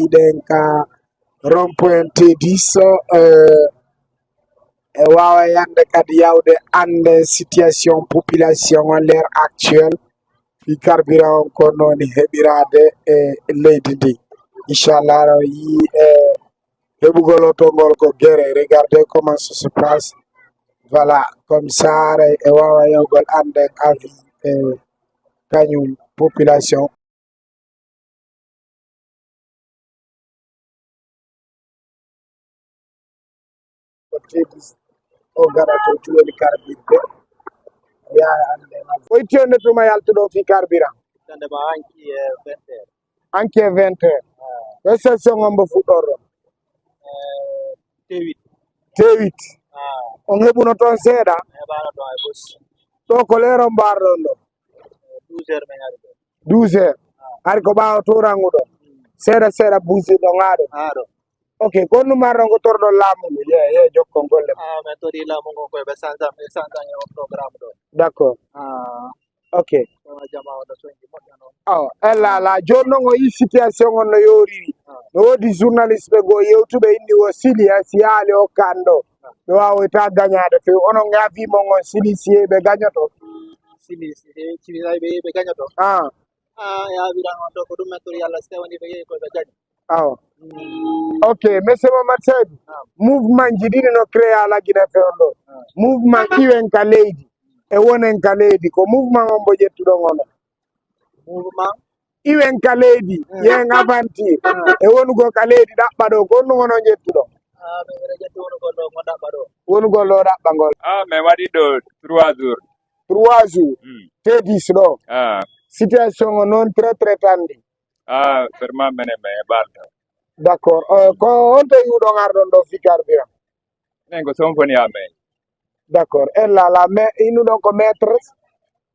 idenka rond-point 10 e wawa yande kadi yawde ande situation population à l'heure actuelle fi carburant ko non heɓirade e leydi ndi inchallah yi heɓugol otongol ko guéré regardez comment ça se passe voilà comme ça e wawa yawgol ande avis kañum population o gara to tuwoni carbide yaha ande oytiyonde tuma yaltuɗo fi carburant anki e 20 heures e session on mbo fuɗɗorɗo T8 on heɓuno toon seeɗa ɗo ko leero mbarɗon ɗo 12 heures ari ko ɓaawa to ranguɗo seeɗa seeɗa buusiɗo ŋaaɗo ok ko numarɗon ko torɗon laamu ngu ye jokkon golle min toɗi laamu ngon koye ɓe sansamɓe sansañe o programme ɗo d' accord ok jama oɗo soñji moƴƴa noon ella ala joni noon o yi situation on no yoriri no woodi journaliste ɓe goo yewtuɓe inni o sili si yaali hokkan ɗo ɓe wawoyta gagnade fewi onon gafimon on sili siye ɓe gagnoto sili ɓe yehi ɓe gagnoto yawiran on to ko ɗum men toɗi allah so tawani ɓe yehi koye ɓe gagni ok monsieur Momad Saydou mouvement ji ɗiɗi no créé ala guine fewn ɗo mouvement iwen ka leydi e wonen ka leydi ko mouvement on mbo ƴettuɗon ono mouvement iwen ka leydi yen aventure e wonugo ka leydi ɗaɓɓa ɗo ko honɗum onon ƴettuɗo min mbiɗa ƴetti wonugol ɗo mo ɗaɓɓa ɗo wonugol ɗo ɗaɓɓagol min waɗi ɗo 3 jours 3 jours T10 ɗo situation o noon très tandi vraiment minen min heɓalta d' accord ko honto yiwɗon arɗon ɗo fi carburant minen ko Somfoni amen d' accord ellala mais innuɗon ko maître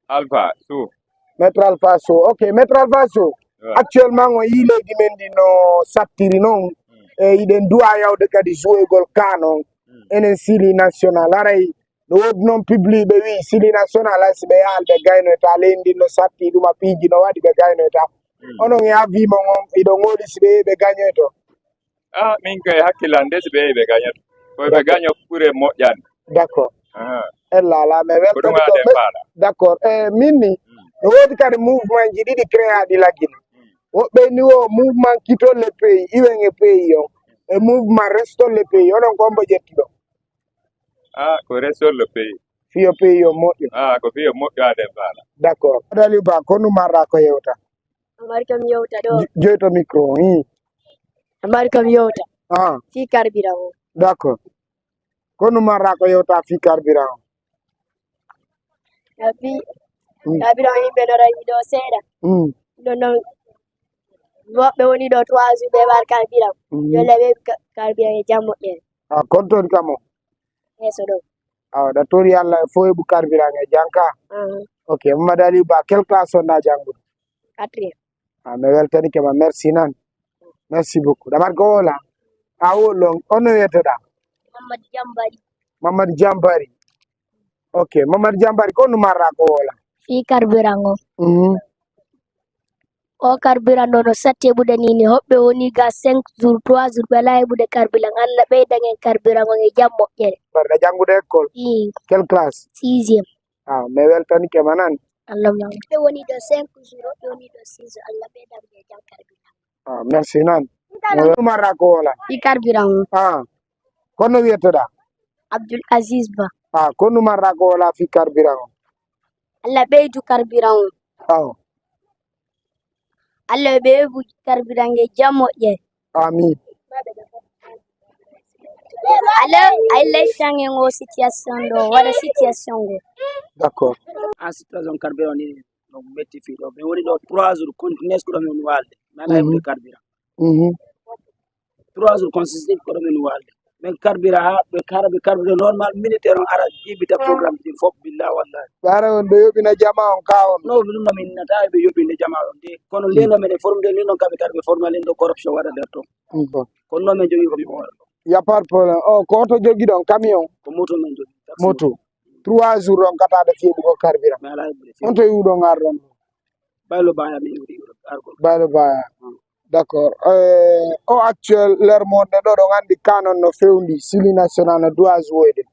Alpha Sow maître Alpha Sow ok maître Alpha Sow actuellement o yi leydi men ndi no sattiri noon e yiɗen duwa yawde kadi jouoygol ka noon enen sili national aray no woodi noon public ɓe wi sili national hay so ɓe yaal ɓe gaynoyta leydi ndi no satti ɗuma piiji no waɗi ɓe gaynoyta onon e avimon on iɗon ngooli si ɓe yehi ɓe gagnoyto min koye hakkillande so ɓe yehi ɓe gagnata koye ɓe gagno ɓuure moƴƴande d' accord ellala mais ko ɗum haade faala d' accord min ni no woodi kadi mouvement ji ɗiɗi créaɗi laggine woɓɓe ni o mouvement quitton le pays iwen e pays on e mouvement restons le pays onon ko mbo ƴettuɗo ko restons le pays fiyo pays o moƴƴo ko fiyo moƴƴade faala d' accord Adali Ba ko numarɗa ko yewta amari kam yewta ɗo joyto micro amari kam yewta fi carburant o d' accord ko numarɗa ko yewta fi carburant o fi carburant yimɓe no rawi ɗo seeɗa ɗon noon woɓɓe woni ɗo 3 jours ɓe waɗa carburant jolle ɓe carburant e jam moƴƴere kon toon kam o yeeso ɗo ɗa tori Allah e fof heɓu carburant e janka ok Mamadou Aliou Ba quelle classe on ɗa janggude 4e mi weltanike ma merci nan merci beaucoup ɗamat ko wola wollon ono wiyetoɗa Mamadou Diambari ok Mamadou Diambari ko numarɗa ko wola fi carburant o carburant ɗo no satti heɓude nini hoɓɓe woni ga 5 jours 3 jours ɓe ala heɓude carburant Allah ɓeydan en carburant on e jam moƴƴere barɗa janggude école quelle classe 6e mi weltanike ma nan Allah hoɓɓe woni ɗo 5 jours hoɓɓe woni ɗo 6 jours Allah ɓeydan ɓe jam carburant merci nan numarɗa ko wola fi carburant kono wiyetoɗa Abdoul Aziz Ba ko numarɗa ko wola fi carburant o Allah ɓeydu carburant o Allah ɓeydu carburant e jam moƴƴere amin Allah change o situation ɗo waɗa situation go d' accord situation carburant ni no metti fi ɗo ɓe woni ɗo 3 jours continues ko ɗo min walde mi ala heɓude carburant 3 jours consécutif ko ɗo min walde min carburant ɓe carburant normal militaire on ara jibita programme ɗin fof billah wallahi ɓe on ɓe yoɓina jama on ka on no ɗum no min nata ɓe yoɓinde jama on de kono leno men e formde ni noon kamɓe kadi ɓe forma len ɗo corruption waɗa nder toon kono noon min jogui komi waɗa ɗo y a pas de problème ko oto jogui ɗon camion ko moto men jogui moto 3 jours on katade fiiɓugo carburant mi ala heɓude on to yiwɗon arɗon baylo baya mi yiwri argol baylo baya D'accord. Au actuel, leur monde on andi canon no fewndi sili national no dois woyde.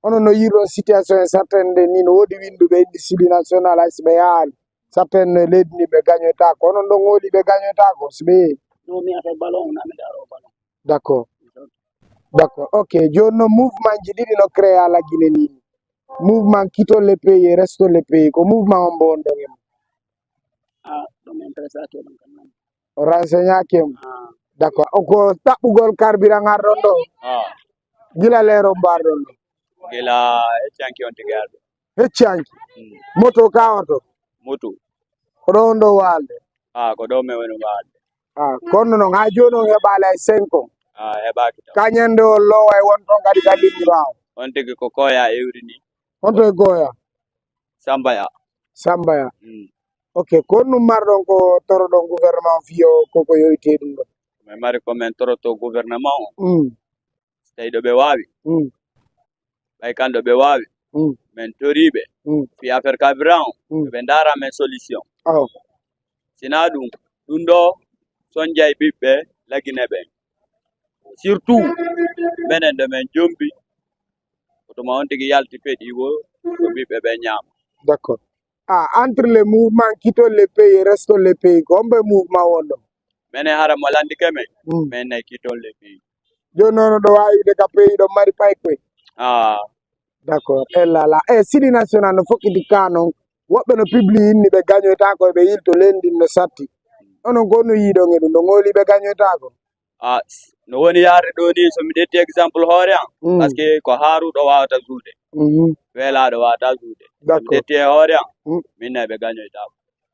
Ono no yiro situation certaine de ni no wodi windu be indi sili national as be yaali. Certaine ledni be gagneta ko ono ndo ngoli be gagneta ko sibe. No mi ata ballon na mi daro ballon. D'accord. D'accord. OK, jono mouvement jididi no créer la Guinée ni. Mouvement quitte le pays, reste le pays. Ko mouvement on bon ndongem. Ah, do mi interessa ke don kan. Renseigna kem. Ah, D'accord. Oko tabugol carburant arrondo. Gila lero bardondo. gila echanki on tigardo Hechanki. Moto ka auto. mutu Rondo walde. ko do me wenu baade Kono no ngajono hebala 5. heba kita Kanyende o lowa e wonto ngadi gadi raw. on tigi ko koya ewrini Onto e goya. sambaya Sambaya. OK, kono mardon ko torodon gouvernement fio koko yoyte dum. me mari ko men toroto gouvernement tay do be wawi bay kando be wawi men toribe fi affaire carburant be ndara men solution Oh. sina dum do son jay bibbe lagine be surtout menen de men jombi to ma on tigi yalti pedi wo ko bibbe be nyam. D'accord. Entre les mouvements quitte le pays, reste le pays. Combien de mouvements on a? Mene hara molandi keme mene kitol le pays. Je non do ayi de ka pays do mari pay kwe. D'accord. Et là là, sidi national no foki di canon. Wobe no publie ni be gagno ta ko be yilto lendi no satti. Ono gonu yido ngedu no ngoli be gagno ta ko. No woni yare do ni so mi detti exemple hore an parce que ko haru do wawata zuude wela do wawata zuude mi detti hore an minne be gagno ta.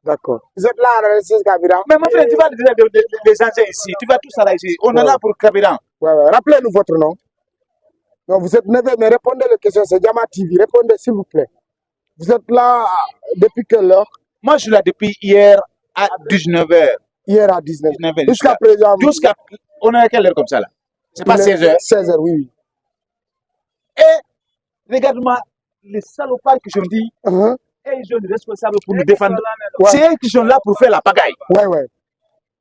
D'accord. Vous êtes là à la RSS Carburant. Mais mon frère, tu vas des anciens ici, tu vas tout ça là ici. On est là pour Carburant. Ouais. Rappelez-nous votre nom. Non, vous êtes nevé, mais répondez aux questions. C'est Jama TV. Répondez s'il vous plaît. Vous êtes là depuis quelle heure? Moi, je suis là depuis hier à 19h. Hier à 19h. Jusqu'à présent. On est à quelle heure comme ça là? C'est pas 16h. 16h, oui. Et regarde-moi, les salopards qui sont dit, et ils sont responsables pour nous défendre. C'est eux qui sont là pour faire la pagaille. Ouais.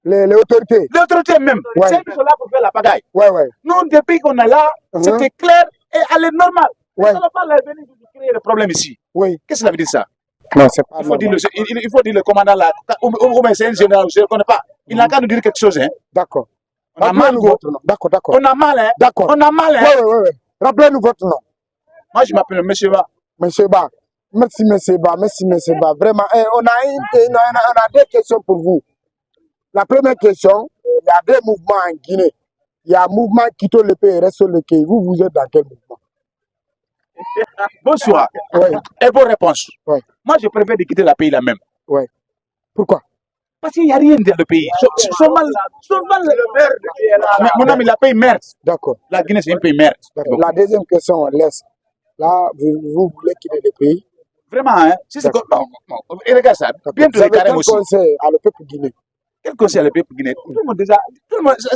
Les autorités. Les autorités même. C'est eux qui sont là pour faire la pagaille. Ouais. Nous, depuis qu'on est là, c'était clair et allez normal. Les salopards là, ils viennent de créer le problème ici. Oui. Qu'est-ce que ça veut dire ça? Non, c'est pas il faut dire le commandant là, ou bien c'est un général, je ne connais pas. Il n'a qu'à nous dire quelque chose. Hein. D'accord. On a mal, D'accord. On a mal, hein. D'accord. On a mal, hein. Ouais. Rappelez-nous votre nom. Moi, je m'appelle Monsieur Ba. Monsieur Ba. Merci, Monsieur Ba. Vraiment, on a deux questions pour vous. La première question, il y a deux mouvements en Guinée. Il y a un mouvement qui quitte le pays et reste le pays. Vous êtes dans quel mouvement? Bonsoir. Oui. Et bonne réponse. Oui. Moi, je préfère de quitter le pays là même. Oui. Pourquoi? Parce qu'il n'y a rien dans le pays. Mon ami, la pays merde. D'accord. La Guinée, c'est un pays merde. La deuxième question, on laisse. Là, vous voulez quitter le pays? Vraiment, hein? Si c'est comme... Non. Et regarde ça. Bientôt, les carèmes aussi. Quel conseil à le peuple guinéen? Quel conseil à le peuple guinéen? Tout le monde déjà...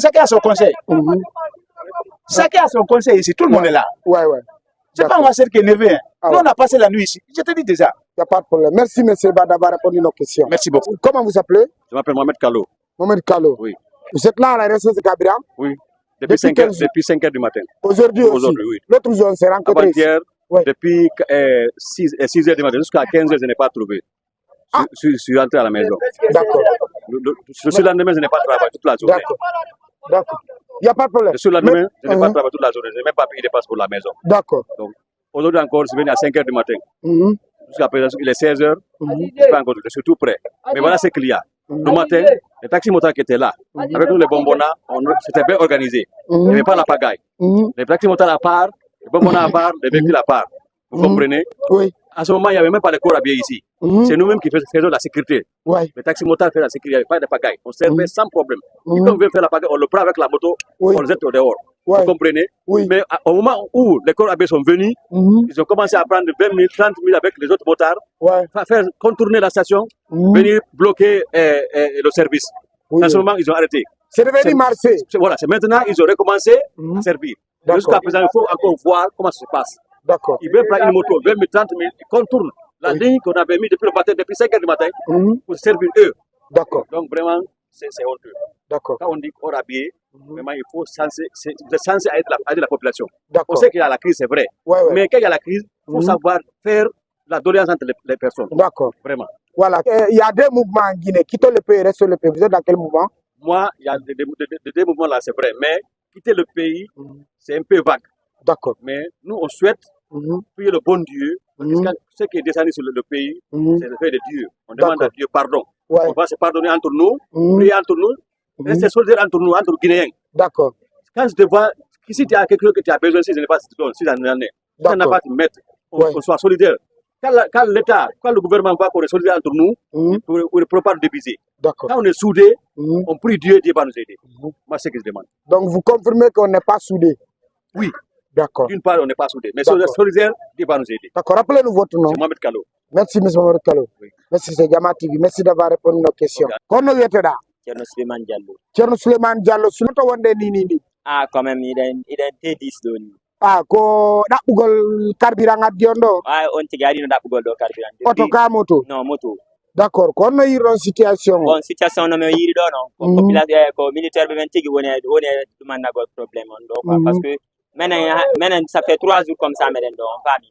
Chacun a son conseil. Chacun a son conseil ici. Tout le monde est là. Ouais. C'est pas moi seul qui est énervé. Hein. Nous, on a passé la nuit ici. Je te dis déjà. Il n'y a pas de problème. Merci, monsieur Ba, d'avoir répondu à nos questions. Merci beaucoup. Comment vous appelez? Je m'appelle Mohamed Kalo. Mohamed Kalo. Oui. Vous êtes là à la RSS de Carburant? Oui. Depuis 5 heures du matin. Aujourd'hui aussi? Oui. L'autre jour, on s'est rencontrés ici. Depuis 6 heures du matin jusqu'à 15 heures, je n'ai pas trouvé. Je suis rentré à la maison. D'accord. Je suis lendemain, je n'ai pas travaillé toute la journée. D'accord. Il n'y a pas de problème. Je suis lendemain, je n'ai pas travaillé toute la journée. Je n'ai même pas payé des passes pour la maison. D'accord. Donc, aujourd'hui encore, je suis venu à 5 heures du matin. Jusqu'à présent, il est 16 heures. Je suis tout prêt. Mais voilà ce qu'il y a. Le matin, les taxis-moteurs qui étaient là, avec nous les bonbonnats, c'était bien organisé. Il n'y avait pas la pagaille. Les taxis-moteurs à part, les bonbonnats à part, les véhicules à part. Vous comprenez? Oui. À ce moment, il n'y avait même pas de corps habillés ici. C'est nous-mêmes qui faisions la sécurité. Les taxis-moteurs faisaient la sécurité, il n'y avait pas de pagaille. On servait sans problème. Et quand on veut faire la pagaille, on le prend avec la moto, on le jette au dehors. Vous comprenez? Mais au moment où les corps habillés sont venus, ils ont commencé à prendre 20 000, 30 000 avec les autres motards, faire contourner la station, venir bloquer le service. À ce moment, ils ont arrêté. C'est devenu marché. Voilà, c'est maintenant ils ont recommencé à servir. Jusqu'à présent, il faut encore voir comment ça se passe. D'accord. Ils veulent prendre une moto, 20 000, 30 000, ils contournent la ligne qu'on avait mis depuis le matin, depuis 5 heures du matin, pour servir eux. D'accord. Donc vraiment, c'est honteux. D'accord. Quand on dit hors habillé, vraiment, il faut senser aider la population. On D'accord. sait qu'il y a la crise, c'est vrai. Ouais. Mais quand il y a la crise, il faut savoir faire la doléance entre les personnes. D'accord. Vraiment. Voilà. Il y a des mouvements en Guinée. Quitter le pays, reste le pays. Vous êtes dans quel mouvement? Moi, il y a des mouvements là, c'est vrai. Mais quitter le pays, c'est un peu vague. D'accord. Mais nous, on souhaite prier le bon Dieu. Parce que ce qui est descendu sur le pays, c'est le fait de Dieu. On demande à Dieu pardon. Ouais. On va se pardonner entre nous, prier entre nous, rester solidaires entre nous, entre Guinéens. D'accord. Quand je te vois, si tu as quelque chose que tu as besoin, si je n'ai pas, si j'en ai, si on n'a pas à te mettre, on soit solidaire. Quand l'État, quand le gouvernement voit qu'on est solidaire entre nous, on ne peut pas nous diviser. D'accord. Quand on est soudés, on prie Dieu, Dieu va nous aider. Moi, c'est ce que je demande. Donc, vous confirmez qu'on n'est pas soudés? Oui. D'accord. D'une part, on n'est pas soudés. Mais si on est solidaire, Dieu va nous aider. D'accord. Rappelez-nous votre nom. C'est Mohamed Kalo. Merci, M. Mohamed Kalo. Oui. Merci, c'est Jama TV. Merci d'avoir répondu à nos questions. Comment vous êtes là? Thierno Suleiman Diallo. Thierno Suleiman Diallo. Suleto wonde ni. Ah, quand même, il est T10 doni. Ah, ko ɗaɓɓugol carburant addi on ɗo? Ah, on tigi ari no ɗaɓɓugol ɗo carburant. Oto ka moto? Non, moto. D'accord. Ko honno yirɗon situation o? Bon, situation no mi yiri ɗo non. Ko population ko militaire ɓe men tigi woni ɗumannagol probléme on ɗo quoi. Parce que menen ça fait 3 jours comme ça meɗen ɗo on faami.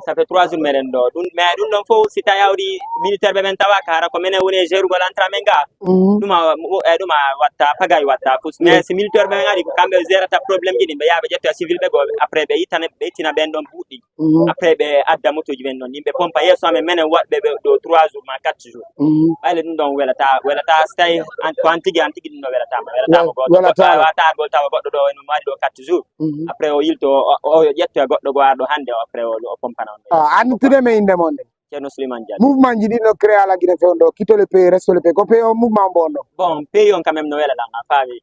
Ça fait 3 jours meɗen ɗo mais ɗum ɗon fof si tawi awɗi militaire ɓe men tawa ka hara ko minen woni gérugol entra men ga ɗuma watta pagay watta fus mais si militaire ɓe men ari ko kamɓe gérata probléme ji ɗi ɓe yaha ɓe ƴetta civil ɓe goo après ɓe ittina ɓen ɗon buuɗɗi après ɓe adda motoji ɓen ɗon yimɓe pompa yesso amen minen waɗɓe ɓe ɗo 3 jours ma 4 jours ɓayde ɗum ɗon welata so tawi ko an tigui ɗum ɗo welatama goɗɗo wata argol tawa goɗɗo ɗo no waɗi ɗo 4 jours après o yilto o ƴettoya goɗɗo go arɗo hande après o pompana on annditire me inde mon Thierno Suleiman Diallo. Mouvement ji ɗi no créé à la Guinée fewn ɗo quitte le pays reste le pays ko pays o mouvement bon ɗo bon pays on quand même no wela ɗan a faami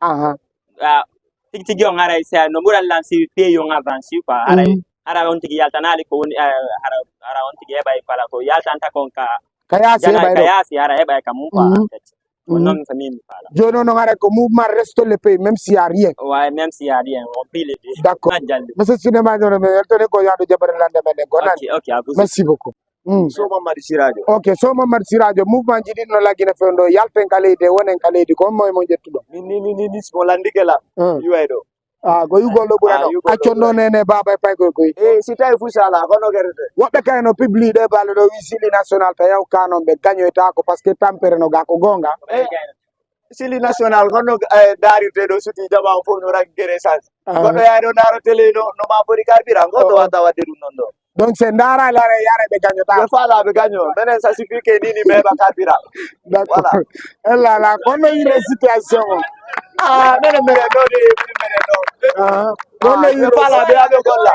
tigi on haray no ɓuran lan si pays on avance quoi hara on tigi yaltanali ko woni hara on tigi heɓay kala ko yaltanta kon ka yaasi hara heɓay ka mum quoi non famille voilà joni non hara ko mouvement reste le pays même s'il y a rien ouais même s'il y a rien on prie les dieux d'accord monsieur Souleymane Diallo me weltone ko yaadu jabare lande men ko nan ok à vous merci beaucoup Soma Madi Sirajo. Ok, Soma Madi Sirajo, mouvement ji ɗin no la Guinée fewn ɗo yalten ka leydi wonen ka leydi ko moye mo jettuɗo ni mo landike la yiway ɗo ko yugol ɗo ɓurano accon ɗo nene babay pay koy si tawi fusala kono guerrete woɓɓe kayno publie ɗe balle ɗo wi sili national tayaw kanon ɓe gañoytako par ce que tampere no ga ko gonga sili national kono darirte ɗo suti jama on fof no ragi guere change goɗɗo yahay ɗo daro télé no ma bori carburant goɗɗo wata wadde ɗum non ɗo donc c'est ndara lare yare ɓe gañota ɓe faala ɓe gaño menen ça suffit que nini meɓa carburant d'accord elala kono yire situation o menen meɗen ɗo de minen ɗo kono yire faala ɓe aɓe golla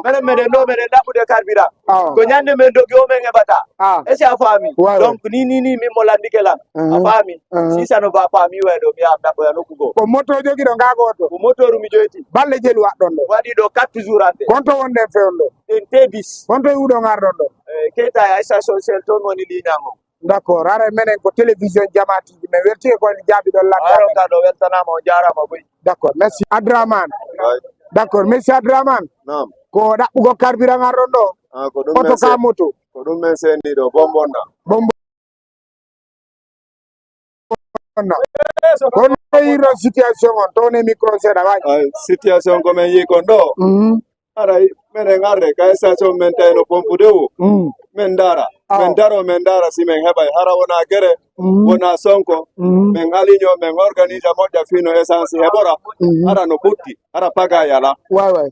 menen meɗen ɗo meɗen ɗaɓɓude carburant ko ñande men dogi o men heɓata est ce a faami donc ni min mo landike lan a faami si ça ne va pas mi way ɗo mi yaham ɗaɓɓoya nokkugo ko moto joguiɗo gagoto ko motoru mi joyti balle jeli waɗɗon ɗo waɗi ɗo 4 jours ante konto wonde fewn ɗo T10 konto yiwɗo garɗon ɗo keta ya station sel toon woni liñango d'accord ara menen ko télévision Jama TV mais wertike koye jaaɓi ɗon laaron ka ɗo weltanama o jarama boy d'accord merci Adraman d'accord merci Adraman ko ɗaɓɓugo carburant garɗon ɗo oto ka moto ko ɗum men sendi ɗo bombonna kono yiro situation on towne micro seeɗa wañi situation komin yi kon ɗo aray minen arre ka station men tawno pompude o min dara min dara si min heɓay hara wona guere wona sonko min aliño min organise moƴƴa fino essence heɓora hara no ɓutti hara paga yala way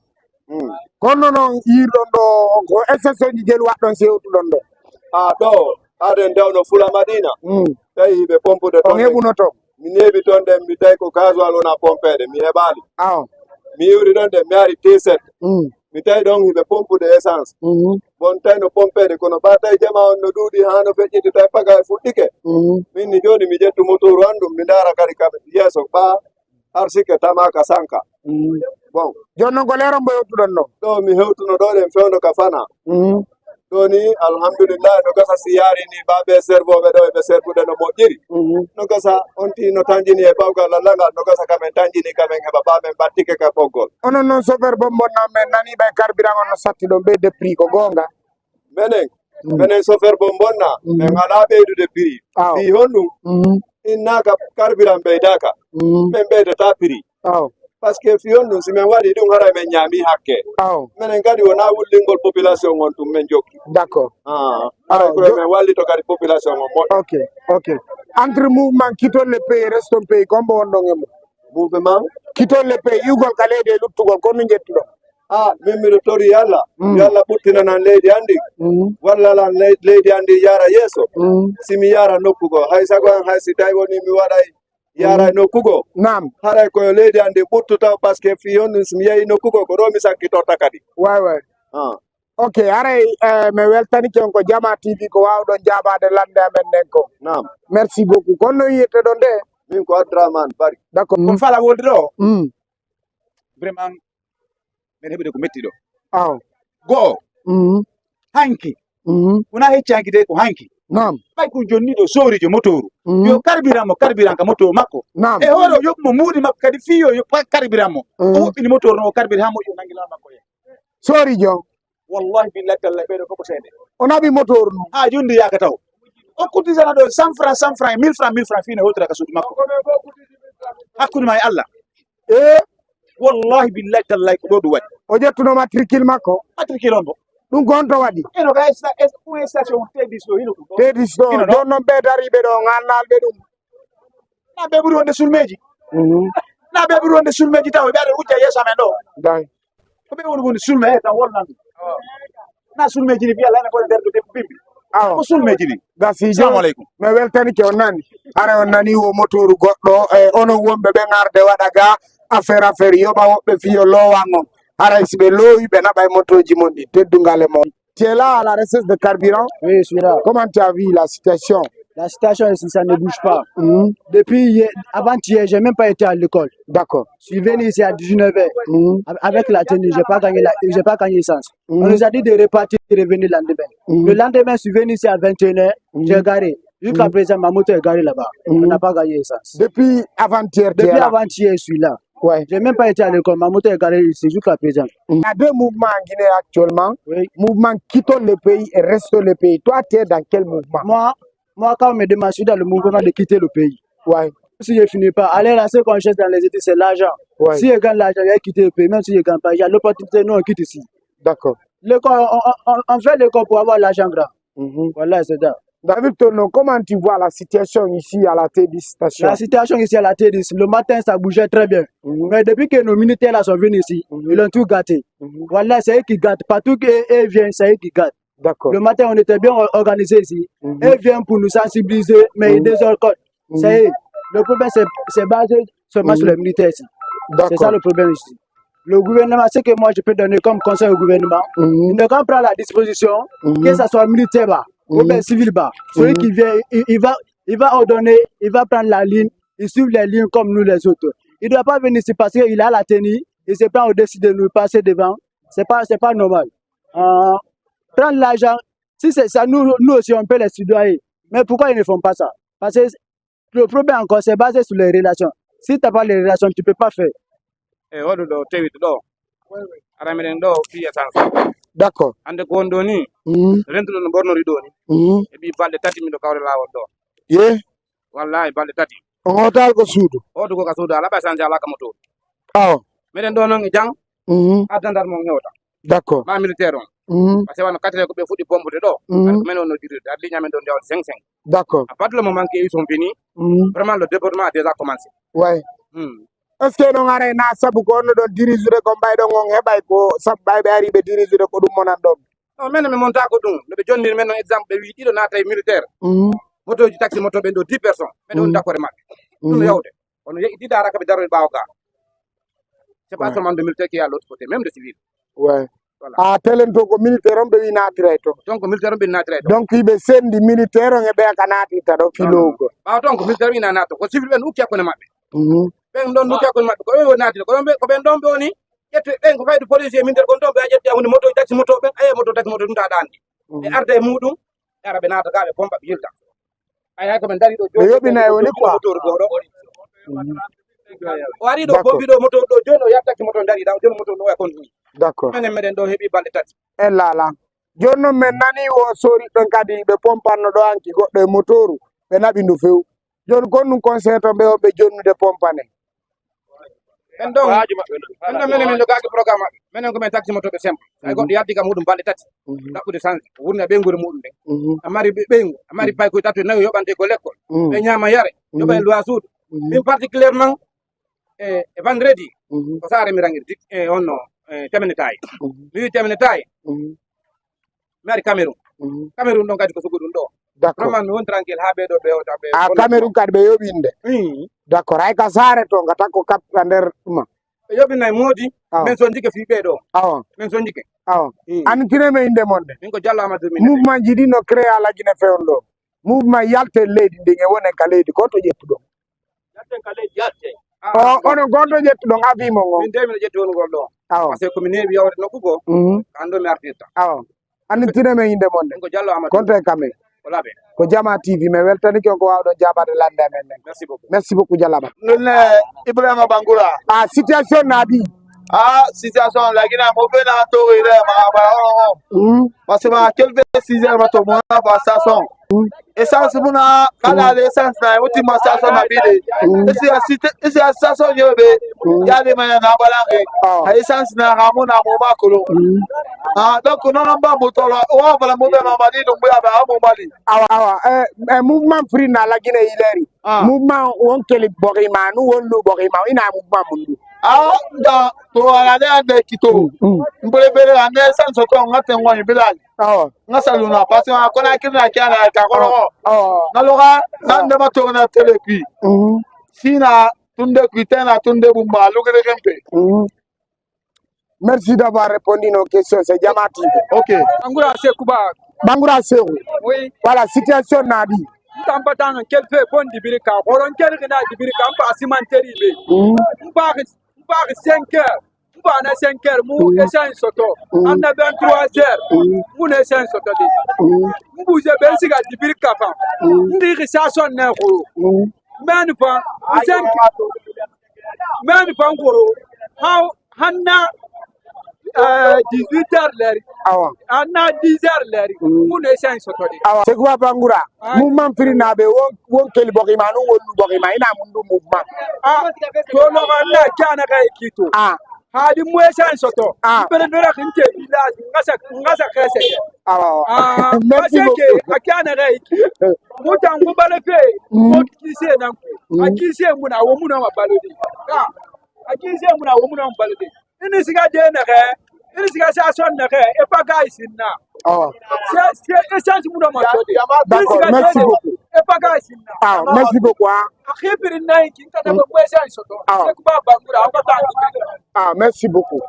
kono noon yirɗon ɗo ko station ji jeli waɗɗon sewtuɗon ɗo ɗo haden dewno Fula Madina tawi ɓe pompude on heɓunoto mi neeɓi toon ɗen mi tawi ko gasoil wona pompede mi heɓali mi iwri ɗon de mi ari T7 mi tawi ɗon hiɓe pompude essence bon tawi no pompede kono ɓa tawi jama on no ɗuuɗi ha no feƴƴiti tawi paga fuɗɗike min ni joni mi ƴettu motoru andum mi dara kadi kam yeeso ɓa har sikke tamaka sanka bon joni noon ko leero mbo hewtuɗon ɗo ɗo mi hewtuno ɗo ɗen fewno ka fana ɗo ni alhamdulillah no gasa si yaari ni baɓe servoɓe ɗo eɓe servude no moƴƴiri no gasa on ti no tanjini e bawgal lallagal no gasa kamen tanjini kamen heɓa ɓamen battike ka ɓoggol onon noon chauffeur bombonna men nani ɓay carburant on no satti ɗo ɓeyde prix ko gonga menen chauffeur bombonna min ala ɓeydude prix fi honɗum innaka carburant beydaka men ɓeydata prix parce que fiyon ɗum simen waɗi ɗum hara men ñaami hakke minen kadi wona wullingol population on tum men jokki d'accord kuro men wallito kadi population on moɗo ok entre mouvement quittons le pays restons pays combo wonɗon e mum mouvement quittons le pays yugol ka leydi e luttugol kono jettuɗo min miɗo tori yalla yalla ɓuttinanan leydi andi walla lan leydi andi yara yeeso simi yara nokkugo hay sago an hay si tawi woni mi waɗay yara nokkugo nam haray koyo leydi andi ɓuttu taw par ce que fiyon ɗum somi yeehi nokkugo ko ɗo mi sakkitorta kadi way ok haray mi weltanike on ko Jama TV ko wawɗon jaabade lande amen nden ko nam merci beaucoup kono no wiyete ɗon nde min ko Abdourahmane Bari d'accord ko fala wolde ɗo vraiment men heɓude ko metti ɗo go'o hanki wona hecci hanki de ko hanki nam ɓay ko jonni ɗo sorijo motoru yo carburant ka moto makko e hoɗo yoɓmo muuɗi makko kadi fiyo yo carburant mo o woɓɓini motoru no o carbure ha moƴƴo nangi law makko ye sorijo wallahi billahi tallahi ɓeɗo fof ko seede o naɓi motoru no ha jondi yaaka taw o cotisana ɗo 100 francs 1000 francs fine hotira ka suudu makko hakkude ma e Allah wallahi billahi tallahi ko ɗo ɗum waɗi o ƴettuno matricule makko matricule on bo ɗum gonto waɗi eno ka point station tedis ɗo hino ɗum tedis ɗo joni noon ɓe dariɓe ɗo gannalɓe ɗum na ɓe ɓuuri wonde sulmeji na ɓe ɓuuri wonde sulmeji taw ɓe aɗa wujja yeeso amen ɗo ko ɓe woni woni sulme e tan wolnan ɗum na sulmeji ni fiya lane koye nder ɗo debbo bimbi ko sulmeji ni gasi salamu aleykum mi weltanike on nani hara on nani wo motoru goɗɗo e onon wonɓe ɓe garde waɗa ga affaire yoɓa woɓɓe fiyo lowan on haray si ɓe loowi ɓe naɓa e motoji mon ɗi teddugal e mon. Tu es là à la recherche de carburant? Oui, je suis là. Comment tu as vu la situation? La situation ici, ça ne bouge pas. Depuis hier, avant-hier, j'ai même pas été à l'école. D'accord. Je suis venu ici à 19h. Avec la tenue, j'ai pas gagné l'essence. On nous a dit de repartir et revenir le lendemain. Le lendemain, je suis venu ici à 21h. J'ai garé. Jusqu'à présent, ma moto est garée là-bas. On n'a pas gagné l'essence. Depuis avant-hier, depuis avant-hier, je suis là. Ouais. J'ai même pas été à l'école. Ma moto est garée ici jusqu'à présent. Il y a deux mouvements en Guinée actuellement. Oui. Mouvement quittons le pays et restons le pays. Toi, tu es dans quel mouvement? Moi, quand on me demande, je suis dans le mouvement de quitter le pays. Ouais. Si je finis pas, aller là, ce qu'on cherche dans les études, c'est l'argent. Ouais. Si je gagne l'argent, je vais quitter le pays. Même si je ne gagne pas, j'ai l'opportunité, nous, on quitte ici. D'accord. On fait l'école pour avoir l'argent grand. Voilà, c'est ça. David Tono, comment tu vois la situation ici à la Tédis station? La situation ici à la Tédis, le matin, ça bougeait très bien. Mais depuis que nos militaires là sont venus ici, ils ont tout gâté. Voilà, c'est eux qui gâtent. Partout qu'ils viennent, c'est eux qui gâtent. D'accord. Le matin, on était bien organisés ici. Ils viennent pour nous sensibiliser, mais ils désorconnent. C'est eux. Le problème, c'est basé seulement sur les militaires ici. C'est ça le problème ici. Le gouvernement, ce que moi je peux donner comme conseil au gouvernement, il ne prend la disposition, que ce soit militaire bas, ou bien civil bas. Celui qui vient, il va ordonner, il va prendre la ligne, il suit les lignes comme nous les autres. Il ne doit pas venir ici parce qu'il a la tenue, il se prend au-dessus de nous, passer devant. C'est pas normal. Prendre l'argent, si c'est ça, nous aussi on peut les citoyer. Mais pourquoi ils ne font pas ça? Parce que le problème encore, c'est basé sur les relations. Si tu n'as pas les relations, tu ne peux pas faire. Oɗo ɗo tewiti ɗo ara meɗen ɗo fiya tan d'accord hande ko woni ɗo ni rentuɗo no ɓornori ɗo ni e ɓi balɗe tati miɗo kawre lawol ɗo ye wallahi balɗe tati on hotal ko suudu oɗo ko ka suudu ala ɓa sanji ala ka moto aw meɗen ɗo noon e jang addandar mon hewta d'accord ma militaire on par ce que wano katire ko ɓe fuɗɗi pompude ɗo aɗa ko men on no dirirde aɗa ligne amen ɗo ndewal 5 d'accord à partir du moment que ils sont finis vraiment le débordement a déjà commencé ouais est ce que ɗon ara na saabu ko onno ɗon dirisude ko mbayɗon on heɓay ko saabu ɓayɓe ari ɓe dirisude ko ɗum monan ɗon non men mi monta ko ɗum noɓe jonniri men noon exemple ɓe wi ɗiɗo naata e militaire motoji taxi moto ɓen ɗo 10 personnes men woni d' accord e maɓɓe ɗum no yawde kono ɗiɗa araka ɓe daroɓe ɓaawa ga c'est pas seulement de militaire qui est à l'autre côté même de civil ouais a telen to ko militaire on ɓe wi naatiray to donc militaire on ɓe naatiray to donc yiɓe sendi militaire on e ɓe ka naatita ɗo filowgo ɓawa toon ko militaire ina naata ko civil ɓen ukki hakkude maɓɓe ɓen ɗon ukki hakkude maɓɓe ko ɓen woni naatide ko ɓen ɗon ɓe woni ƴette ɓen ko fayde police e militaire gon ɗon ɓe a ƴetti hunde moto taxi moto ɓen aye moto taxi moto ɗum ta ɗandi ɓe arda e muɗum ɓe ara ɓe naata ga ɓe pompa ɓe yilta ay hay koɓe dari ɗo ɓe yoɓina e woni quoi motor goɗo o ari ɗo pompi ɗo moto ɗo joni o yaha taxi moto dari ɗa joni moto ɗo oya continue d'accord minen meɗen ɗo heeɓi balɗe tati e lala joni noon min nani o sori ɗon kadi ɓe pompanno ɗo hanki goɗɗo e motoru ɓe naɓi ndu few jon kon nu conseil to be o be jonnude pompane en donc menen do gaki programme menen ko men taxi moto be simple ay goddo yaddi kam mudum balde tati dabbude sans wurna be ngure mudum de amari beyngu amari pay ko tatu nayo yobante ko lekkol be nyama yare yoba en loa suudu min particulièrement vendredi ko sare mi rangir onno temene tay mi temene tay mari Cameroun don kadi ko sugudum do d'accord vraiment won tranquille ha be do be o tabe Cameroun kadi be yobinde d'accord ay ka sare to ngata ko kap nder duma yobinay modi men so ndike fi be do men so ndike an tireme inde monde min ko Diallo Amadou min mouvement jidi no créé ala gine fewndo mouvement yalte leydi ndinge wonen ka leydi ko to jettudo yalte ka leydi yalte ono gondo jettudo afimo ngo min de min jetti won gol do parce que comme nebi yawde nokku go ando mi artita an tireme inde monde min ko Diallo Amadou konte kame wala be ko Jama TV me weltani ko wawdo jabade lande men merci beaucoup Jalaba nulne Ibrahima Bangura situation nadi situation la gina mo be na to ire ma ba parce que ma quel 6 heures ma to mo na ba station essence muna kala le essence na wuti ma station na bide esi station yobe ya de ma na balange essence na ha mo na mo ma kolo donc non ba mo to la o bala mo be ma mali dum ba mo mali mouvement free na la gina ileri mouvement won keli borima nu won lu borima ina mouvement mundu da to ala de ande kito mbele bele ande sans ko ngate ngwa bilal ngasalu na parce que ko na kirna kiana ka ko na loga nan de ma to na tele puis sina tunde kuitena tunde bumba lugere kempe merci d'avoir répondu nos questions c'est Jama TV OK Bangura Sekou oui voilà situation nadi tamba tanga kel fe bon dibirika horon kel gina dibirika mpa cimenterie be mpa 5 heures mpa na 5 heures mu essence soto amna 23 heures mu na essence soto de mbu je ben siga dibirika fa ndi risation na ko men fa ngoro how hanna 18 heures leri anna 10 heures leri mu na essence soto de Sekou Bangura mouvement free na be won keli bokima nu won lu bokima ina mundu mouvement to no na kana kai kito hadi mu essence soto bele dora kinte village ngasa kese merci beaucoup akana kai mutangu balefe mo kise na akise muna wo muna mabalodi akise muna wo muna mabalodi ini siga de na ke ini siga sa son na ke e pa guys na c'est essence muna ma sodi d'accord merci beaucoup e pa guys na merci beaucoup akhibir na kinta na mo essence soto c'est ba Bangura on va merci beaucoup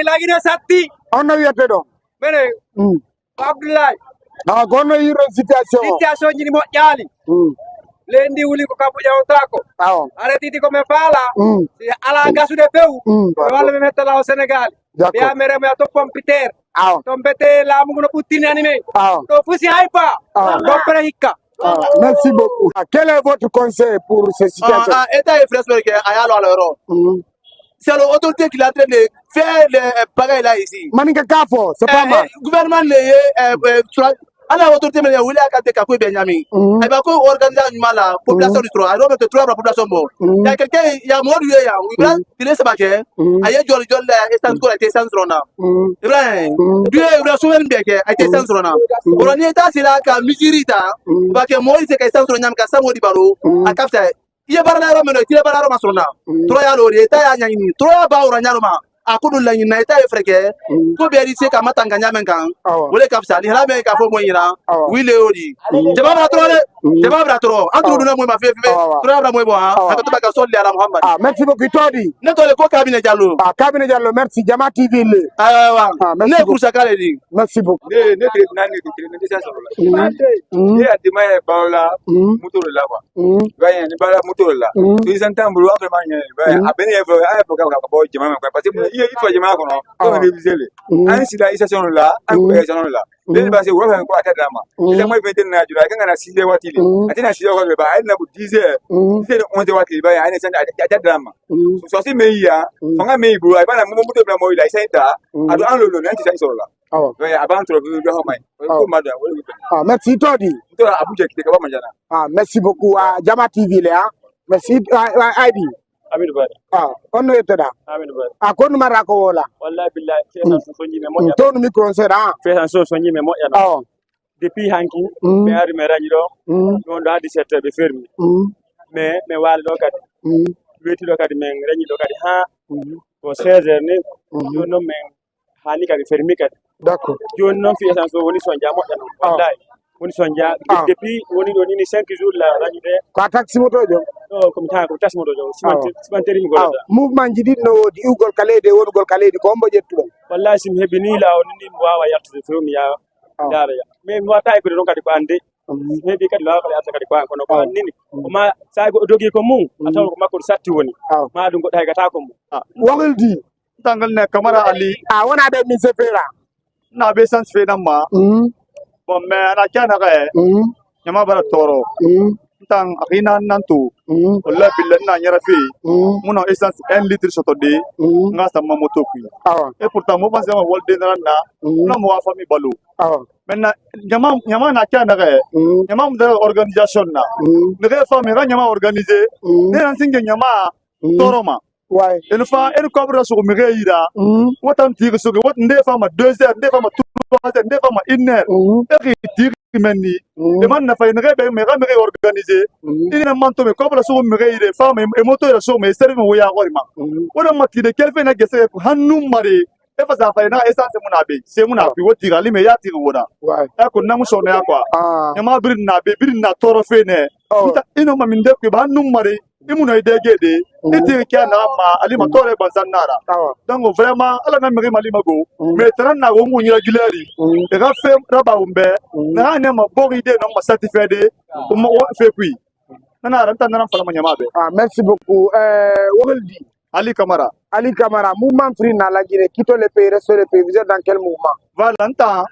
lagina satti on a yete do mene Abdoulaye gono yiro situation nyini mo jali lendi wuli ko kabu jawtako arati ko me fala ala gasu de peu wala me metala au Sénégal ya mere me to computer to mbete la mu no putini anime to fusi haipa do prehika merci beaucoup quel est votre conseil pour ces situations état et frère que ayalo alors c'est l'autorité qui est en train de faire les pareil là ici maninga kafo c'est pas mal gouvernement ala autorité mais wuli akate ka ko benyami ay ba ko organiser mala population du 3 alors que 3 la population bon il y a quelqu'un il y a mort ya il va tirer ce baquet ay jol la essence ko la essence rona vrai Dieu il va souvenir bien que ay essence rona on est ta c'est là ka misirita ba que moi c'est que essence rona ka samo di baro akafta il ba la ro meno tire ba la ro masrona 3 ya lo eta ya nyani 3 ba ora nyaroma akudu la nyina eta e freke ko be ri se ka matanga nyamen kan wole kapsa ni hala me ka fo mo yira wile odi jaba bra tro antu du na mo ma fe tro bra mo bo ha to ba ka solli ala Muhammad merci beaucoup todi ne to le ko Cabinet Diallo merci Jama TV le ne kursa kale di merci beaucoup ne ça ne ati mai baula mutoro la kwa baye ni bala mutoro la tu santambu wa vraiment baye abeni e ko ka bo Jama kwa parce que il faut Jama ko no ko ne bizele an sida isation la an ko isation la le ba se wo fa ko ata drama ile mo ifete na jura kan na sile watili atina sile ko ba ai na bu 10 c'est 11 watili ba ai na sanda ata drama so si me ya fanga me bu ai ba na mo muto bla mo ila isaita adu an lo lo nanti sai so la awo we abantro bi do homai ko mada we merci todi to abuja kite ka ba manjana merci beaucoup Jama TV le merci ID Amin bari onno yettoɗa amin bari konno mara ko wola wallahi billahi fesan so nyime moƴƴa tonu micro seeɗa fesan so nyime moƴƴa depuis hanki ɓe ari mi rañi ɗo ɗon ɗo ha 17 ɓe fermi mais mi waali ɗo kadi weeti ɗo kadi min rañi ɗo kadi ha ko 16 heures ni joni noon min hani kadi fermi kadi d'accord joni noon fi essence o woni sondia moƴƴa noon wallahi woni sondia depuis woni ɗo nini 5 jours la rañi ɗe ko taxi moto jo ɗo komi tan ko tasmoto jo simanteri mi golata mouvement ji ɗiɗi no woodi iwgol ka leydi e wonugol ka leydi ko hombo ƴettuɗon wallahi simi heeɓi ni lawol ni mi wawa yaltude few mi yawa daraya mais mi watta ekude ɗon kadi ko ande mi heeɓi kadi lawa kadi arta kadi ko an kono ko annini koma sa goɗɗo dogi ko mum a tawan ko makko ɗo satti woni ma ɗum goɗɗo haygata ko mum wogoldi tangal ne kamara ali wona ɓe min sefera na be sans fe namma bon mais ana kana ga nyama bara toro tang akina nantu wala billah na nyara fi muna essence 1 litre soto de nga sa moto ku et pourtant mo pense ma wolde na no mo wa famille balu maintenant nyama na kana ga nyama mo organisation na ne ga famille ga nyama organiser ne nan singe nyama toroma ouais une fois une cobra sur mi reira wotan tire sur wot nde fama 2 heures nde fama 3 heures nde fama 1 heure et tire menni e man na fay nrebe me ga me organiser ina man to me cobra sur mi reira fama e moto ya sur me serve mo ya gorima wona mati de kelfe na gese hannu mare e fa za fay na essence muna be se muna fi woti gali me ya tire woda ya ko na mu so na kwa nyama birin na be birin na toro fe ne ino ma min de ko ba hannu mare imuna idegede iti kia na ma ali matore banzanara donc vraiment ala na miri mali mago mais tran na go munya gileri e ga fe raba umbe na ne ma bori de no ma satisfait de o ma fe puis na ran tan na fala manyama be merci beaucoup Wogoldi Ali Camara mouvement free na la Guinée quitte le pays reste le pays vous êtes dans quel mouvement Valentin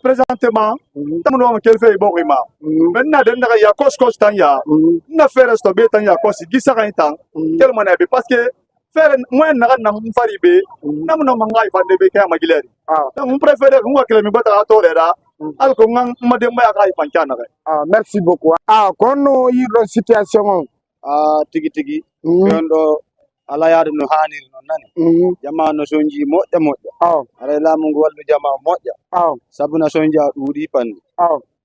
présentement tamuno ma kelfe borima maintenant den daga ya kos tan ya na faire sto be tan ya kos gisa kan tan kel mana be parce que faire moi na na fari be na mo ma ngai fande be ka magileri donc on préfère ko kele mi bata to rera al ko ngang ma de ma ka fan kana merci beaucoup kono yiro situation tigi do ala yaade no haniri non nani jama no sonji moƴƴa ara laamu ngu wallu jama moƴƴa sabu na sonja ɗuuɗi pande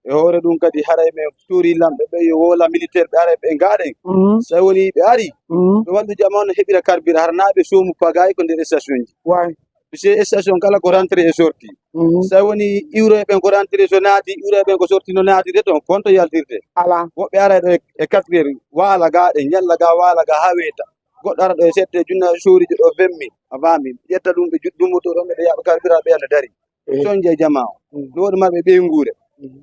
e hoore ɗum kadi haray men tuuri lamɓe ɓe yo wola militaire ɓe ara ɓe ngaaɗen so woni ɓe ari ɓe wallu jama no heɓira carbure har naaɓe soomu pagay ko nder station ji puisque station kala ko rentré et sorti so woni iwre ɓen ko rentré so naati iwre ɓen ko sorti no naatide toon konto yaltirte woɓɓe ara ɗo e 4 heures waala ga ɗe ñalla ga waala ga ha weeta goɗɗo ara ɗo e sette junna sooriji ɗo 20 000 a faami ƴetta ɗum ɓe juɗɗumuto ɗon ɓe yaɓa carbura ɓe yana dari sonje jama o ɗo woɗi marɓe ɓeyngure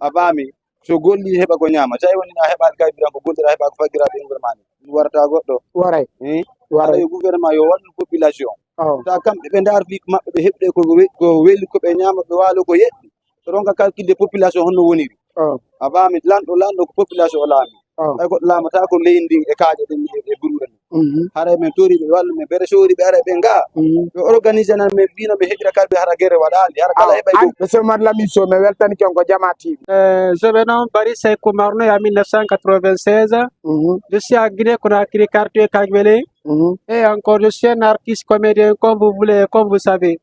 a faami so golli heɓa ko ñaama tawi woni a heɓaɗi carburant ko gollira heɓa ko faggira ɓeyngure ma ɗum warata goɗɗo waray ara yo gouvernement yo wallu population ta kamɓe ɓe ndar fi maɓɓe ɓe heɓɗe ko weli ko ɓe ñaama ɓe waalo ko yeɗɗi to ɗon ka calculde population honno woniri a faami lanɗo ko population o laami ay goɗɗo laamata ko leydi ndin e kaaƴe ɗen e buruɗen haray men toriɓe wallu men ɓere soori ɓe ara ɓe nga ɓe organise nan men mbino ɓe heɓira kalɓe hara guerre waɗali hara kala heɓay monsieur Madlami Sow mi weltani ken ko Jama TV je me nomme Baris Sekou Marno en 1996 je suis à Guinée Conakry quartier Kagbele et encore je suis un artiste comédien comme vous voulez comme vous savez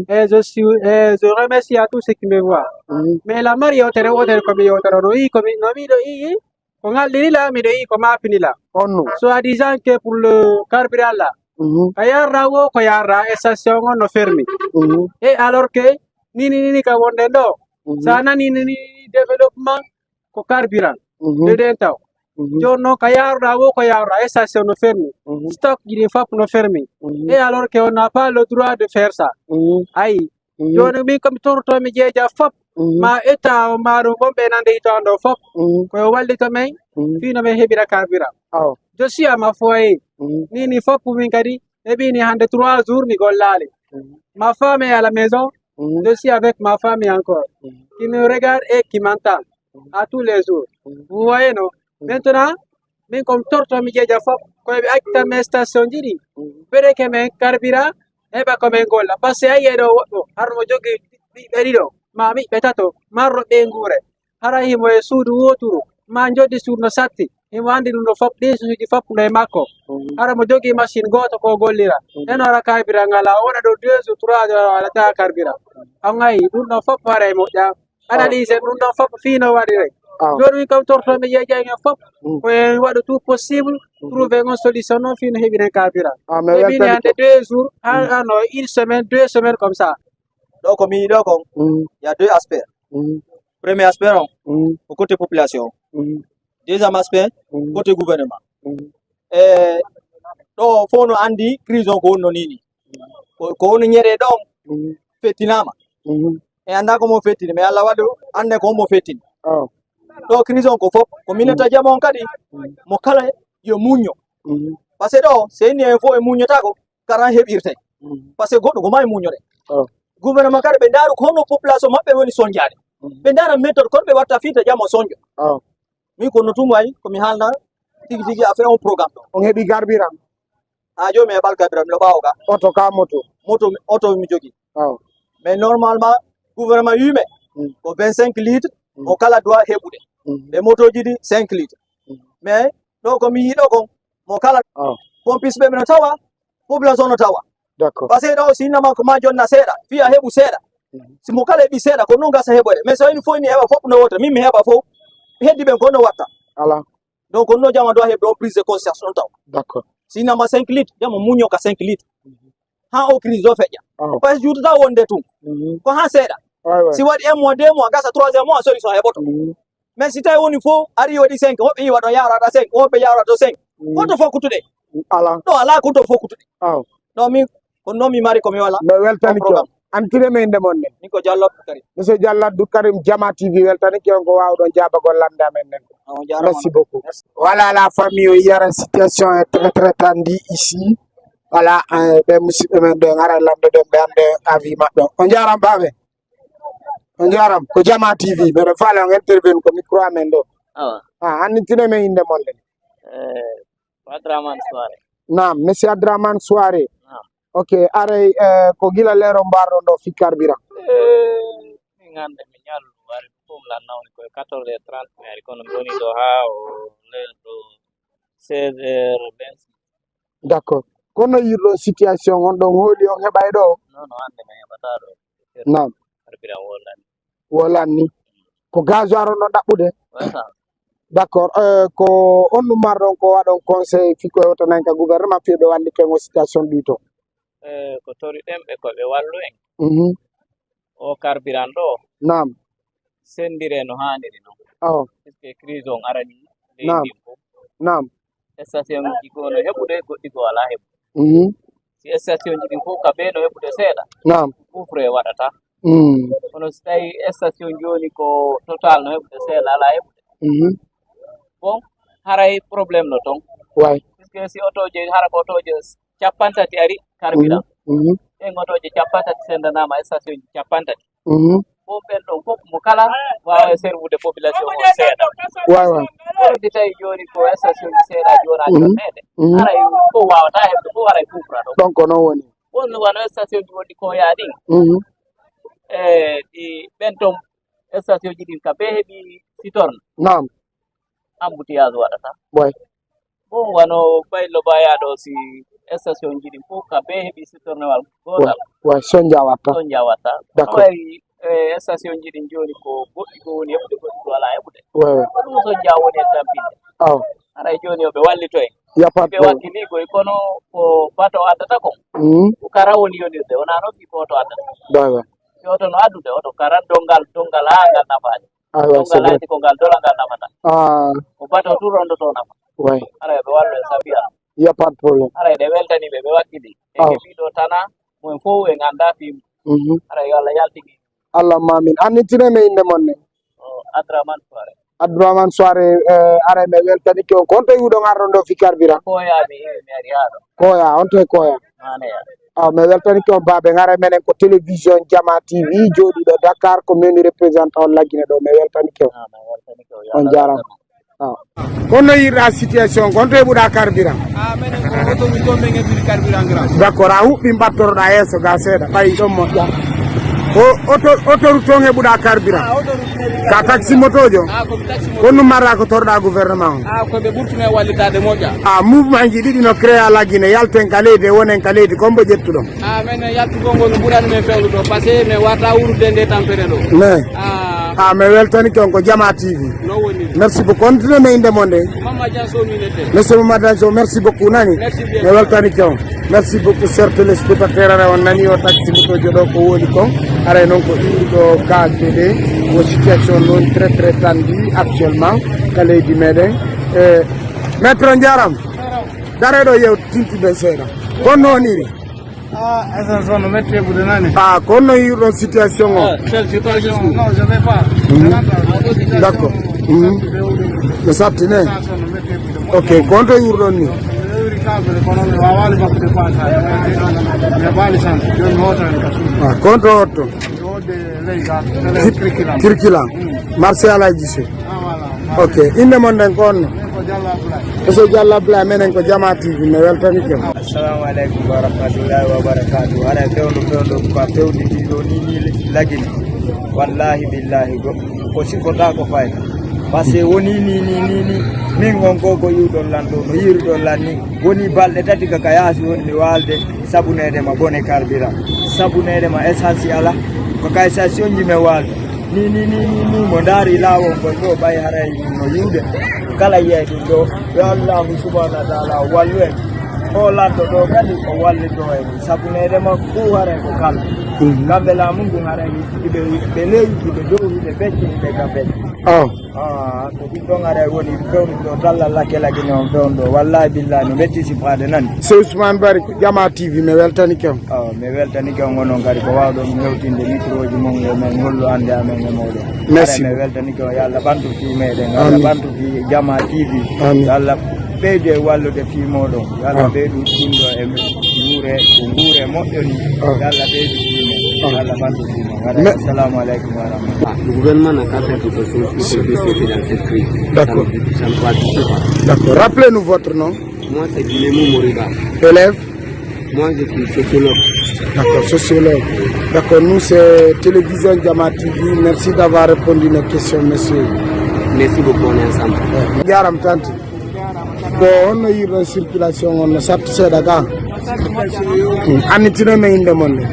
et je remercie à tous ceux qui me voient mais la mari yotere comme yotere no yi comme no mi do yi ko ngalɗini la miɗo yi ko mapini la soi-disant que pour le carburant là ko yarra wo ko yarra station on no fermi et alors que nini ka wonde ɗo sa nani ni développement ko carburant deɗen taw joni noon ko yarra wo ko yarra station no fermi stock jiɗi fop no fermi et alors que on n'a pas le droit de faire ça ayi joni min komi tortomi jeeja fop ma état o maɗum wonɓe nande hitando fop koyo wallito men fino min heɓira carburant je suis à ma foyer nini fop min kadi heɓini hande 3 jours mi gollali ma femme est à la maison je suis avec ma famille encore qui me regarde et qui m'entend à tous les jours vous voyez non maintenant min komi tortomi jeeja fop koyeɓe accitan men station ji ɗi ɓeɗeke men carburant heɓa komin golla par ce que a yiyeɗo woɗɗo harmo jogui ɓiɓɓe ɗiɗo ma ɓiɓɓe tato marro ɓe ngure hara himo e suudu woturu ma joddi suudu no satti himo andi ɗum no fop ɗisuji foppude makko hara mo jogui machine goto ko gollira eno ara carburant ngala o waɗa ɗo 2 jours 3 jours waɗata carburant on ayi ɗum ɗon fop hara e moƴƴa analyse ɗum ɗon fop fino waɗire joni min kam tortoɓe jeeƴagen fop koyen waɗa tout possible trouver une solution non fino heɓiren carburant heɓini hande 2 jours hano 1 semaine 2 semaines comme ça. Donc, comme il y a deux aspects. Premier aspect, au côté population. Deuxième aspect, côté gouvernement. Donc, faut nous andi crise ko nonini. Ko ni nyere dom fetinama. E anda ko mo fetini mais Allah wadu ande ko mo fetini. Donc crise ko fop communauté jamon kadi mo kala yo munyo. Parce que do c'est ni info e munyo tako karan hebirte. Parce que godo ko may munyo re. Gouvernement kadi be daru kono population mabbe woni sonjade. Be dara méthode kon be watta fita jamo sonjo. Mi ko no tumay ko mi halna tigi tigi a fait un programme. On heɓi carburant. Jo mi heɓal carburant lo ɓawo ka. Auto mi jogi. Mais normalement gouvernement yume ko 25 litres o kala doit heɓude. Ɓe moto jiɗi 5 litres. Mais ɗo ko mi yiɗo kon mo kala pompiste ɓe no tawa population no tawa. D'accord. Parce que ɗo sinnama ko ma jonna seeɗa fiya heɓu seeɗa. Si mo kala heɓi seeɗa ko non gasa heɓode mais so ini fof ni heɓa fof no wotere min mi heɓa fof heddi ɓen ko no watta. Ala. Donc on no jama doit heɓde on prise de conscience on taw. D'accord. Sinnama 5 litres jama muño ka 5 litres. Ha o crise do feƴƴa. Par ce que juutata wonde tum ko ha seeɗa. Si waɗi 1 mois 2 mois gasa 3e mois solution heɓoto. Mais si tawi woni fof ari waɗi 5 woɓɓe yiwa ɗo yarata 5 woɓɓe yarata 5 goto fof kutuɗe. Ala. ɗo ala goto fof kutuɗe. ɗo min ko noon mi mari komi wala mi weltanike on antireme inde mon nen min ko Diallo Abdou Karim monsieur Diallo Abdou Karim Jama TV weltanike on ko wawɗon jabagol lande amen nen merci beaucoup. Voilà la famille hier situation est très tendue ici voilà ɓe musidɓe men ɗo gara lamde ɗen ɓe ande avis maɓɓe on jaram baɓe on jaram ko Jama TV mbeɗo faale on intervene ko micro amen ɗo annitineme inde mon nen Adraman Soare. Naam monsieur Adraman Soare. Ok, are ko gila lero mbarɗon ɗo fi carburant. Min hande mi ñallu wari fum lan nawni koye 14h30 mi ari kono mi woni ɗo ha o lelɗo 16h26. D'accord. Kono yirɗo situation on ɗon hooli on heɓay ɗo? Non hande mi heɓata ɗo. Naam. Carburant wolani. Wolani. Ko gasoil on ɗon ɗaɓɓude? D'accord. Ko on ɗum marɗon ko waɗon conseil fi koye woto nanka gouvernement fiɓe walliten o situation ɗi to? Ko toriɗen ɓe ko ɓe wallu en o carburant ɗo nam sendire no haniri noon puisque crise on arani leydi fof nam station ji goo no heɓude goɗɗi goo ala heɓu si station ji ɗin fof ka ɓe no heɓude seeɗa nam couvre waɗata kono so tawi station joni ko total no heɓude seeɗa ala heɓude bon haray probléme no toon puisque si otoje hara ko otoje capantati ari carburant en otoje capantati sendanama station ji capantati fof ɓen ɗon fof mo kala wawa servude population o seeɗa ɗi tawi joni ko station ji seeɗa jonaji ɗon meɗe haray fof wawata heɓde fof haray couvra ɗon ɗon ko noon woni won wano station ji wonɗi koya ɗin ɗi ɓen ton station ji ɗin ka be heeɓi sitorne nam embouteillage waɗata bon wano baylo bayaɗo si station ji ɗin fof ka be heeɓi sitornewal gotal sonja watta wayi station ji ɗin joni ko goɗɗi ko woni heɓude goɗɗi ko ala heɓude ɗum sonja woni e tampinde haray joni oɓe wallito en ɓe wakkili koye kono ko bato addata kon ko kara woni yonirde wona noon fi ko oto addata si oto no addude oto karan dongal ha ngal nafaani dongal haydi ko ngal dola ngal nafata ko bato tout rondoto nafa haray ɓe wallu e sabi ala y a pas de problème haray ɗe weltaniɓe ɓe wakkili e heɓiɗo tana moen fof en anda fimu haray yo Allah yaltigi Allah mamin annitineme inde mon ne Adraman Soare Adraman Soare are me weltanike on kon to yuɗon arɗon ɗo fi carburant koya mi ari haɗo koya on to e koya me weltanike on baɓe gara menen ko télévision Jama TV jooɗiɗo Dakar ko meni représentant on laggine ɗo me weltanike on jarama kono yirɗa situation kon to heɓuɗa carburant minen ko otoji to men heɓiri carburant grand d'accord a huɓɓi mbattoroɗa yesso ga seeɗa ɓayi ɗon moƴƴa autoroute nge buda carburant ka taxi motojo konu mara ko torda gouvernement ko be burtume wallitade moƴƴa mouvement ji ɗiɗi no créé ala guine yalten ka leydi wonen ka leydi kombo ƴettuɗo men yaltugol ngol ɓurani men fewlu ɗo par ce que mi wata wurude nde tampere ɗo mais mais weltani kon ko Jama TV no woni merci beaucoup continue me inde monde Mama Janso minete monsieur Mamadou Janso merci beaucoup nani me weltani kon merci beaucoup chers téléspectateurs ara on nani o taxi motojo ɗo ko woni kon ara non ko ɗiɗo kaltede wo situation non très tendue actuellement ka leydi meɗen maître Ndiaram dareɗo yew tintiɓe seeɗa kon noniri Attention, ne mettez vous de nani. Qu'on a eu une situation. Quelle situation? Non, je ne vais pas. D'accord. Mais ça tenait. Ok, quand on a eu une contre auto. Kirkila. Martial a dit. Ok, il demande encore. Eso Jalla Bla menen ko Jama TV ne weltani ke. Assalamu alaikum wa rahmatullahi wa barakatuh. Ala fewdo ko fewdi dido ni lagini. Wallahi billahi ko sifota ko fayda. Parce woni ni min gongo ko yudon lando no yirdon lanni woni balde tati ka kayasi woni walde sabunede ma bone karbira. Sabunede ma essentiel ko kay station jime walde. Ni mo dari lawo ko bay haray no yude. Kala yeeɗi ɗo yo allahu subhanahu wa taala wallu en o lanto ɗo kadi o wallito en sabunede makko fuu haren ko kala kamɓe laamu ngu haren ɓe leydi ɓe dowi ɓe beccini ɓe kamɓe ko ɗum ɗon haren woni fewni ɗo talla lakkelakine on fewn ɗo wallahi billahi no metti sipade nani so Ousmane Bari Jama TV mi weltani kem mi weltani kem onon kadi ko wawɗon hewtinde micro ji mon yo men hollu ande amen e moɗon merci mi weltani kem yo Allah ɓantu fi meɗen Allah ɓantu fi Jama TV yo Allah ɓeyde wallude fi moɗon yo Allah ɓeydu ɗumɗo e nguure ko nguure moƴƴoni yo Allah ɓeydu fime yo Allah ɓantu fime waɗa assalamu aleykum wa rahmatullah. Le gouvernement n'a qu'à faire quelque chose pour sauver dans cette crise. D'accord. D'accord. Rappelez-nous votre nom. Moi, c'est Guillemot Moriba. Élève. Moi, je suis sociologue. D'accord, sociologue. D'accord, nous, c'est Télévision Jama TV. Merci d'avoir répondu à nos questions, monsieur. Merci beaucoup, on est ensemble. Garam Tanti. Bon, on a eu une circulation, on a sorti d'accord. Anitine me in the monde.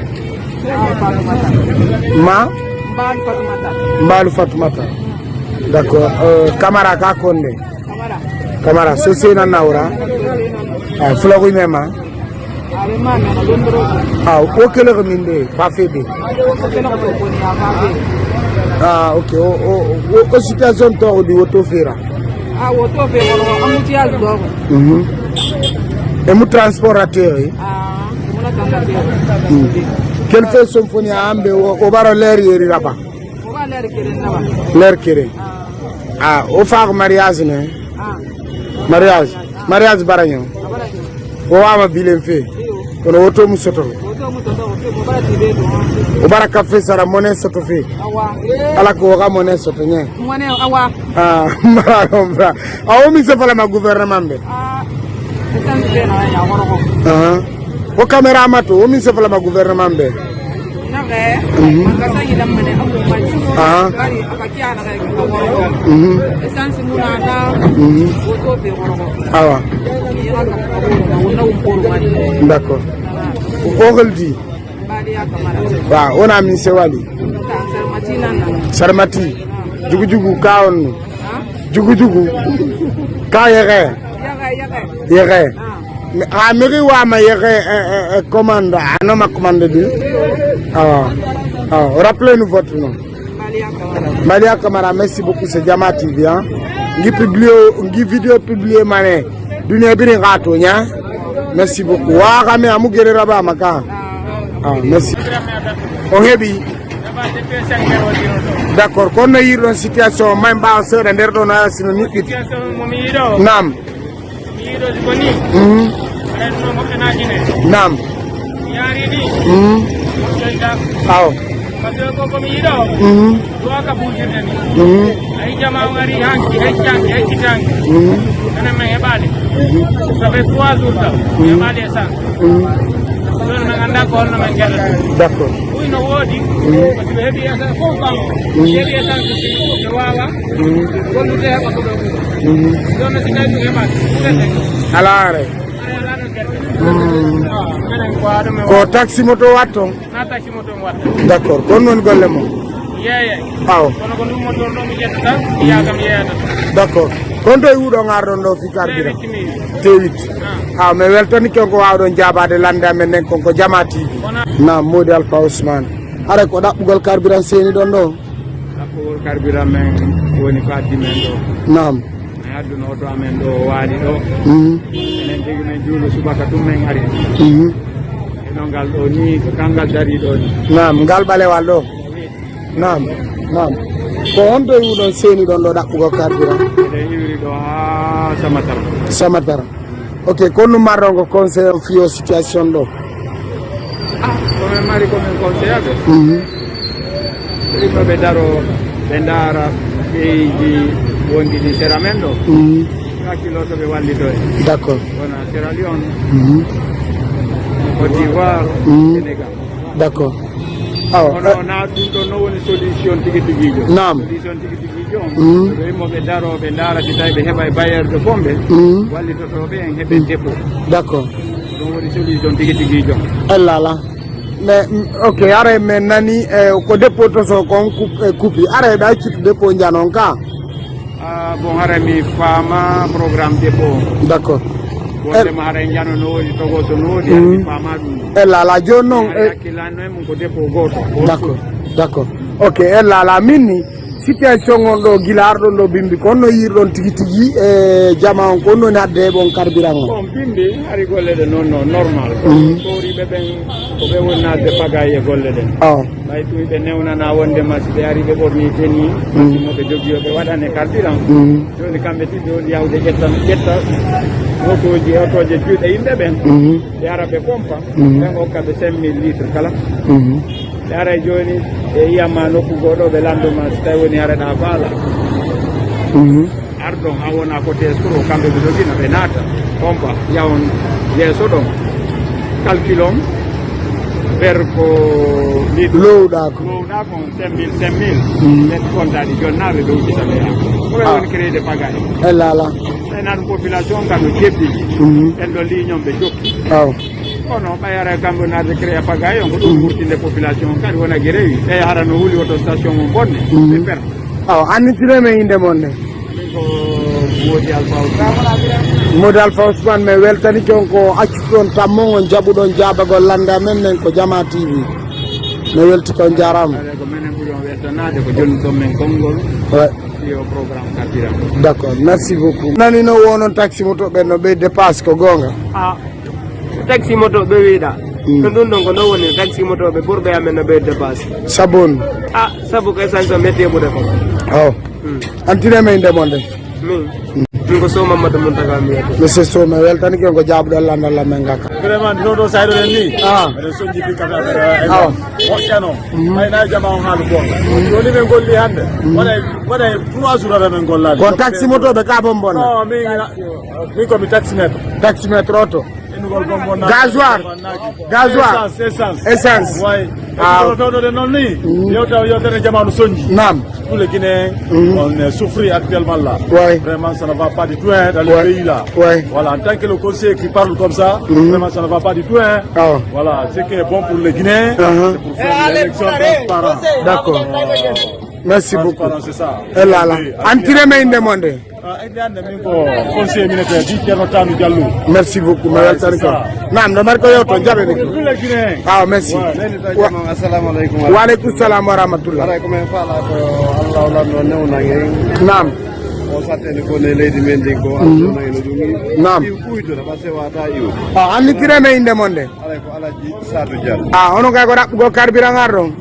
Mbalu Fatoumata. D'accord. Camara Kakonde. Camara, c'est un naura. Flori Mema. Ok, le reminde, pas fait. Ok. Au situation de du autofera. Et mon transportateur. Quelle fait symphonie à Ambe au bar l'air et là-bas? L'air kéré. Au phare mariage, ne? Mariage baragnon. Au ama bilen fait. On a auto musoto. Au bar café sara monnaie soto fait. Ala ko ga monnaie soto nye. Monnaie awa. Mara compra. Au mi se fala ma gouvernement be. O caméra mato, o min se fala ma gouvernement be. D'accord. Ogoldi. On a mis ce wali. Sarmati. Jugu kaon. Jugu. Ka yere. Meri wa ma yere commande, ma commande du. Rappelez-nous votre nom. Malia Kamara, merci beaucoup, c'est Jama TV. Ngi vidéo publié mané. Dunia bini gato nya. Merci beaucoup. Wa kame amu gere raba maka. Merci. On hebi. D'accord, qu'on a eu une situation même pas en sœur en derrière on a sino nit. Nam. Nam. Aw. D'accord. Alare. Ko taxi moto watto? Na taxi moto watto. D'accord. Kon non golle mo. Aw. D'accord. Kon doy wudo ngardo do fi carburant. T8. Ah mais weltoni ko wawdo jabade lande amen nen ko Jama TV. Na Modi Alpha Ousmane. Are ko dabbugol carburant seni don do. Dabbugol carburant men woni ko addi men do. Naam. Aduna oto amen do waadi do. Enen jegi men juulo subaka dum men ari. Ngal do ni ko kangal dari do. Naam, ngal balewal do. Naam. Naam. Ko hondo wudo seni don do dabbugol carburant. Eden yuri do ha Samatara. Samatara. Ok, kono marongo conseil fio situation do. Come mari come conseil prima bedaro bendara di wondi di Seramendo. Kakilo to be walli do. D'accord. Bona Sierra Leone. Côte d'Ivoire, Sénégal. D'accord. On a tutto une solution tigi. Naam. Solution tigi. Mo bedaro bendara di tay be heba bayer de bombe. Walli to be en hebe depot. D'accord. Donc une solution tigi. Elala. Mais ok, are men nani ko dépôt to so kon coupe are da ci dépôt njanon ka. Bon hare mi fama programme dépôt. D'accord. Bon de hare njano no di togo to no di mi fama dum. Elala jono kilano e ko dépôt goto. D'accord. D'accord. Ok, elala minni situation on do gilardo do bimbi kono yirdon tigi Jama on kono na de bon carburant. Bon bimbi ari golle de non normal. Tori be ben ko be wonna de pagaye golle de. Bay tu be newna na wonde masi be ari be borni teni mo be jogi be wadane carburant. Joni kambe ti do yawde jetta motoji otoje juuɗe yimɓe ɓen yara ɓe pompa ɓen hokkaɓe 5000 litres kala yara joni e yiyama nokku goɗo ɓe landuma so tawi woni hareɗa faala ardon ha wona côté suro kamɓe ɓe jogina ɓe naata pompa yawon yeeso ɗon calculon ber ko lowɗa kon 5000 net kontaɗi jonnaɓe ɓe uccitaɓe ya koɓe woni créé pagaye elala nan population kam no jebbi en do liñom be jokki kono ɓayara kamɓe nade créé pagaye on ko ɗum wurtinde population kadi wona guerewi ɓe hara no huuli auto station mo bonne ɓe perte annitireme inde mon ne ko Modi Alpha Modi Alpha Ousmane mais weltani kon ko accu ɗon tammo on jaɓuɗon jabagol lande amen nen ko Jama TV mi welti kon jarama ko menen ɓuuri on weltanade ko joni ɗon men konngol au programme carburant. D'accord, merci beaucoup. Nani no wonon taxi moto be no be dépasse ko gonga. Taxi moto be wida. Ko dun don ko no woni taxi moto be burbe amen no be dépasse. Sabon. Sabu ko essence metti mo defo. Antire me inde monde. Min ko so Mamadou Muntaga mi yeto. Monsieur Soma weltani ko jaabu dal la mengaka. Vraiment do saydo ren ni. Ede sonji fi kata woccano. Mayna Jama on halu bon. Joni men golli hande. Wala 3 jours men gollali. Ko taxi moto be ka bon bon. Non mi ko mi taxi metro. Taxi metro auto. Gasoil. Essence. Ouais. De non ni. Yo de Jama no sonji. Nam. Tous les Guinéens on souffre actuellement là. Vraiment ça ne va pas du tout dans le pays là. Voilà, en tant que le conseiller qui parle comme ça, vraiment ça ne va pas du tout. Voilà, ce qui est bon pour les Guinéens, c'est pour faire l'élection transparente. D'accord. Merci beaucoup. C'est ça. Merci beaucoup. Merci. Assalamu alaikum. Wa alaikum salam wa rahmatullah. Naam. Naam. Anni kireme inde monde. Ono ka go carburant arro.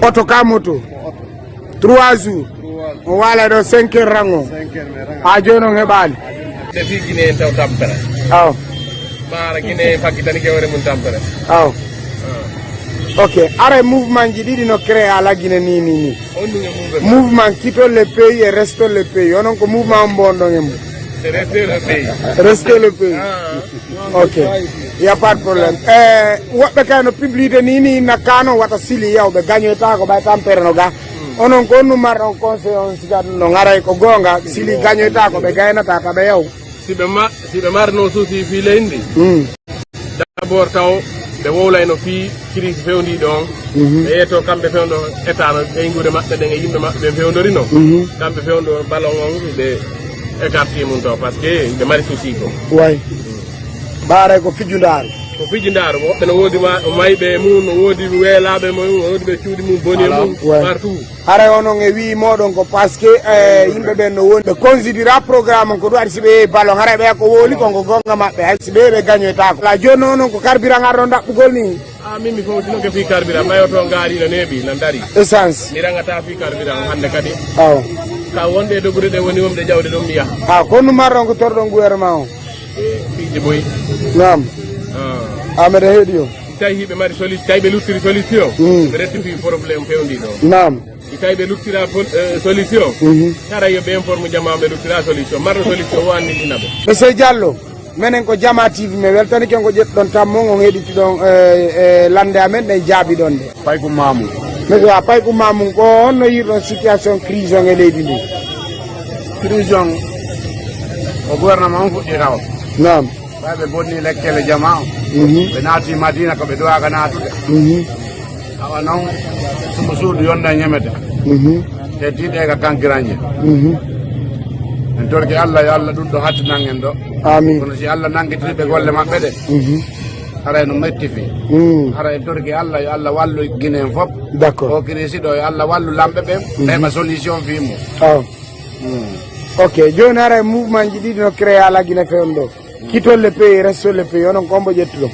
Auto ka moto 3 jours wala do 5 heures rango jono ngebali defi Guinée taw tampere mara Guinée fakitani ke wore mun tampere ok are mouvement ji didi no créé ala Guinée ni mouvement quitte le pays et reste le pays onon ko mouvement mbondo ngem C'est rester le pays. Rester le pays. Ok. Il n'y a pas de problème. What the kind of public nini nakano wata sili ya ube ganyo tako ba tampere no ga. Onon ko numar on conseil on siga no ngara ko gonga sili ganyo tako be gayna tata be yaw. Si be mar no susi fi lendi. D'abord taw be wowlay no fi crise fewndi don. E yeto kambe fewndo état no e ngude mabbe de yimbe mabbe fewndori no. Kambe fewndo ballon on be écarté mun to parce que be mari souci ko. Way. Bare ko fijundar. Ko fijundar wo be no wodi maybe mun no wodi welabe mun wodi be ciudi mun boni mun partout. Are onon e wi modon ko parce que yimbe be no woni be considéra programme ko do ari sibe ballon hare be ko woli ko gonga mabbe hay sibe be gagné ta ko la joni non ko carburant ardo dabbugol ni mimi fo tino ke fi carburant mayo to ngari no nebi nan dari essence ni rangata fi carburant hande kadi aw ka wonde dogure de woni womde jawde dum mi yaha ko no marron ko tordon gouvernement o fiji boy nam amede hedio tay hibe mari solution tay be luttiri solution be rectifi problème fewndi do nam tay be luttira solution tara yo be informe jama be luttira solution marro solution wani dinabe monsieur Diallo menen ko Jama TV me weltani ken ko jetton tammo ngo hediti don lande amen de jaabi don de pay ko mamu mais wa pay ko mamu ko onno yirdo situation crise ngel leydi ndi crise o gouvernement fu iraw nam babe bonni lekkele jama be naati madina ko be do aga naatude awa non sumo suudu yonda nyamete te tide ga kankiranje en torki Allah ya Allah dum do hatti nangen do amin kono si Allah nangiti be golle mabbe de ara no metti fi ara en torki Allah ya Allah wallu ginen fop d'accord o kirisi do ya Allah wallu lambe be be solution fi mo ok joni ara mouvement ji didi no créer ala gine fewndo kitol le pays reste le pays onon kombo jettudo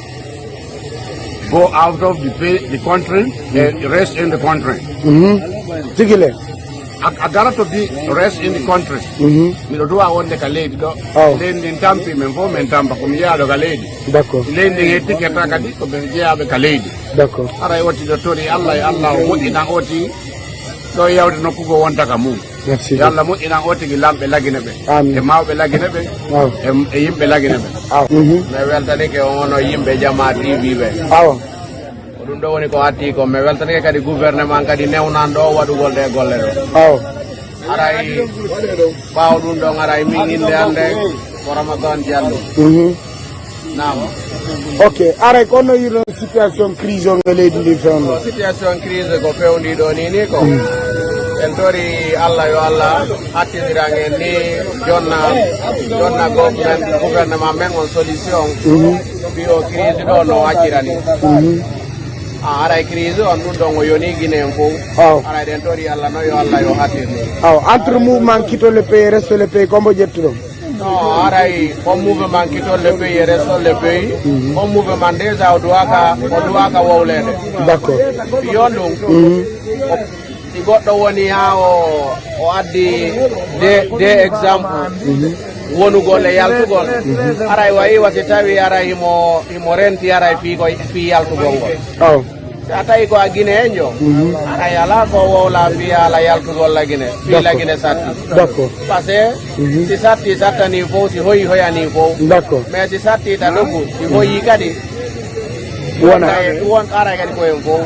go out of the country and rest in the country tigile agara to be rest in the country mi do wonde ka leydi do lendi tampi men fo men tamba ko mi yaado ka leydi d'accord lendi hetti ke takadi ko be jeyaabe ka leydi d'accord ara woti do tori Allah mo ina oti do yawde nokku go wonta ka mum merci yalla mo ina oti gi lambe lagine be e mawbe lagine be e yimbe lagine be me weltani ke ono yimbe Jama TV be ɗum ɗo woni ko atti ko mi weltanike kadi gouvernement kadi newnan ɗo waɗugol ɗe golle ɗo aray ɓaw ɗum ɗon aray min inde hande ko Ramadan Diallo nam ok aray kono yiro situation crise on leydi ndi fewno situation crise ko fewndi ɗo ni ko en tori Allah yo Allah hattinirangen ni jonna gouvernement men on solution mbiyo crise ɗo no waccirani aray crise on ɗum ɗon o yoni guinéen fof aray ɗen tori Allah no yo Allah yo hattirni entre mouvement quito le pays reste le pays kombo jettuɗo non aray on mouvement quito le pays reste le pays on mouvement déjà o duwa ka wowlede d'accord yon ɗum si goɗɗo woni ha o addi de exemple wonugol e yaltugol aray wayi wasi tawi aray imo renti aray fi yaltugol ngol sa tawi ko a Guinée jo aray ala ko wowla fi ala yaltugol lagine fi lagine satti d'accord parce que si satti sattani fof si hoyi hoyani fof d'accord mais si satti ta ɗoggu si hoyi kadi won aray kadi koyen fof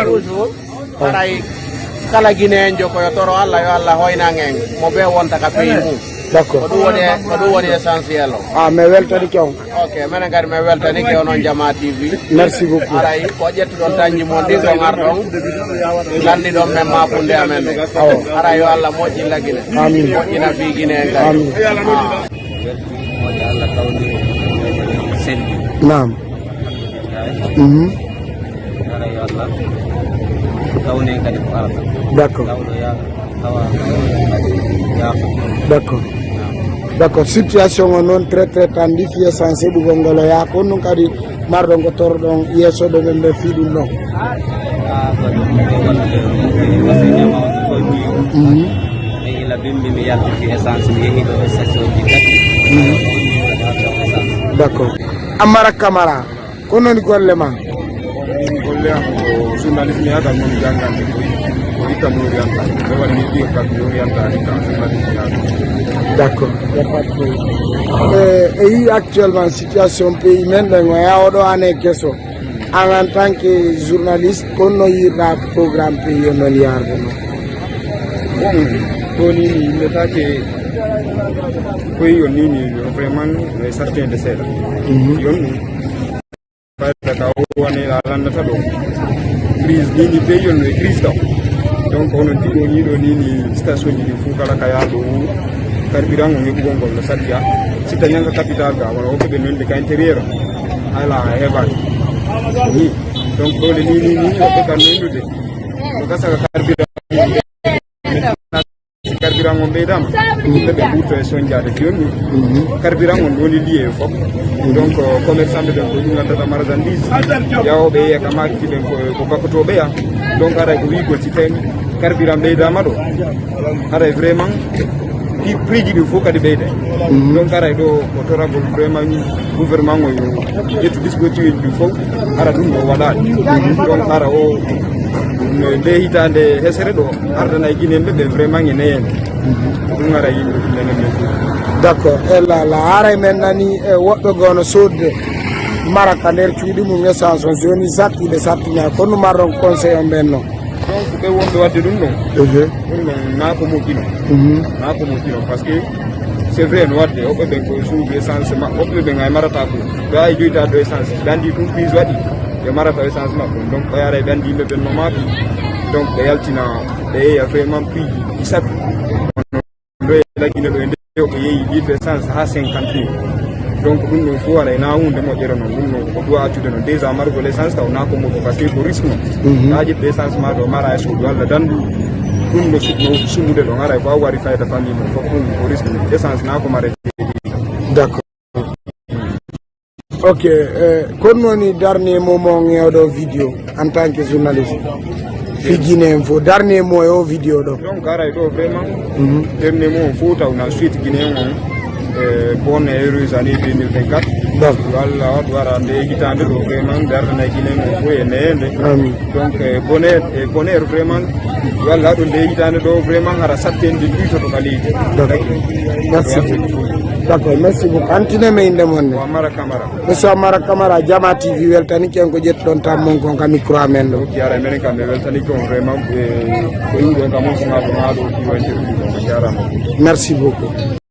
toujours aray kala Guinée jo koyo toro Allah yo Allah hoynangen mo be wonta ka pays mum d'accord ko ɗum woni essentiel o me weltani kew ok minen kadi mi weltani kew noon Jama TV merci beaucoup aray ko ƴettuɗon dañji mon ɗin ɗon ar ɗon lanni ɗon men mafunde amen ɗe ara yo Allah moƴƴi lagine moƴƴina fi Guinée kadi nam d'accord d'accord situation o noon très tendue fiye censé ɗugol ngol o yaa ko ɗum kadi marɗon ko torɗon yeesoɗo ɓen ɓe fii ɗum ɗon d'accord Amara Camara ko noni golle ma golle am ko journaliste mi hata mon jangande kam orienta ɓe waɗani ɗiyo kamɓe orientani ka d'accord y a pas de problème e yi actuellement situation pays men ɗen o yawoɗo ane kesso en tant que journaliste konno yirɗa programme pays o noon yarde no bon ɗo ni mi yimmetake pays o nini vraiment certain de seeɗa yon fayda ka woni a landata ɗo crise nini pays on e crise taw donc onon ɗiɗo yiɗo nini station ji ɗi fuu kala ka yaaɗo carburant o heɓugol ngol no saddiya sitta ñanga capital ga wona hokkuɓe nonde ka intérieur ala heɓani ni donc ɗole ni woɓɓe kan noyndude ko gasaka carburant si carburant on ɓeydama yimɓe ɓe ɓurto e soñjade joni carburant on woni lié fof donc commerçant ɓe ɓen ko ɗum gandata marchandise yawoɓe yeeya ka makki ɓen ko bakkotoɓe ya donc aray ko wigol si tawi carburant ɓeydama ɗo aray vraiment prix ji ɗin fof kadi ɓeyde donc aray ɗo ko toragol vraiment gouvernement o yo ƴettu dispositif ɗin fof ara ɗum ɗo waɗani donc ara o nde hitande hesere ɗo ardana e guineɓe ɓe vraiment e neyene ɗum ara yimɓe ɗum nenen men d' accord la haray men nani e woɓɓe gono sodde maraka nder cuuɗi mum essence on joni sattiɓe sattiña kono marron conseil on ɓen noon donc ɓe wonɓe wadde ɗum ɗon ɗum ɗon na ko moƴƴino na ko moƴƴino par ce que c' est vrai no wadde hoɓɓe ɓen ko suudu essence ma hoɓɓe ɓen ay marata ko ɓe wawi joytade ɗo essence ɓe andi ɗum prise waɗi ɓe marata essence maɓɓe donc ɓe ara ɓe andi yimɓe ɓen no maaɓi donc ɓe yaltina ɓe yeeya vraiment prix ji sappi ɗo laggine ɗo e nde ɓe yeeyi litre essence ha 50 donc ɗum ɗon fof aɗa na hunde moƴƴere noon ɗum ɗon ko doit accude noon déjà margol essence taw na ko moƴƴo par ce que ko risque noon ha ƴeɓɓe essence ma ɗo mara e suudu Allah dandu ɗum no suɗno sumude ɗon ara ko a wari fayda famille mum fof ɗum ko risque noon essence na ko mare d' accord ok kono woni dernier moment ŋewɗo vidéo en tant que journaliste fi Guinée fo dernier mot e o vidéo ɗo donc aray ɗo vraiment dernier mot o fof taw na suite Guinée on bonne et heureuse année 2024 walla waɗ wara nde hitande ɗo vraiment nde ardana Guinée on fof e neyende donc bonheur vraiment walla ɗo nde hitande ɗo vraiment ara sattende ɗuytoto ka leydi merci d' accord merci beaucoup antineme inde mon ne Amara Camara monsieur Amara Camara Jama TV weltani ken ko ƴettuɗon tammon kon ka micro amen ɗo ok ara minen kam ɓe weltani kon vraiment ko yiɗon kam on sunaɗo maɗo ɗiwanteɗo ɗiɗon jarama merci beaucoup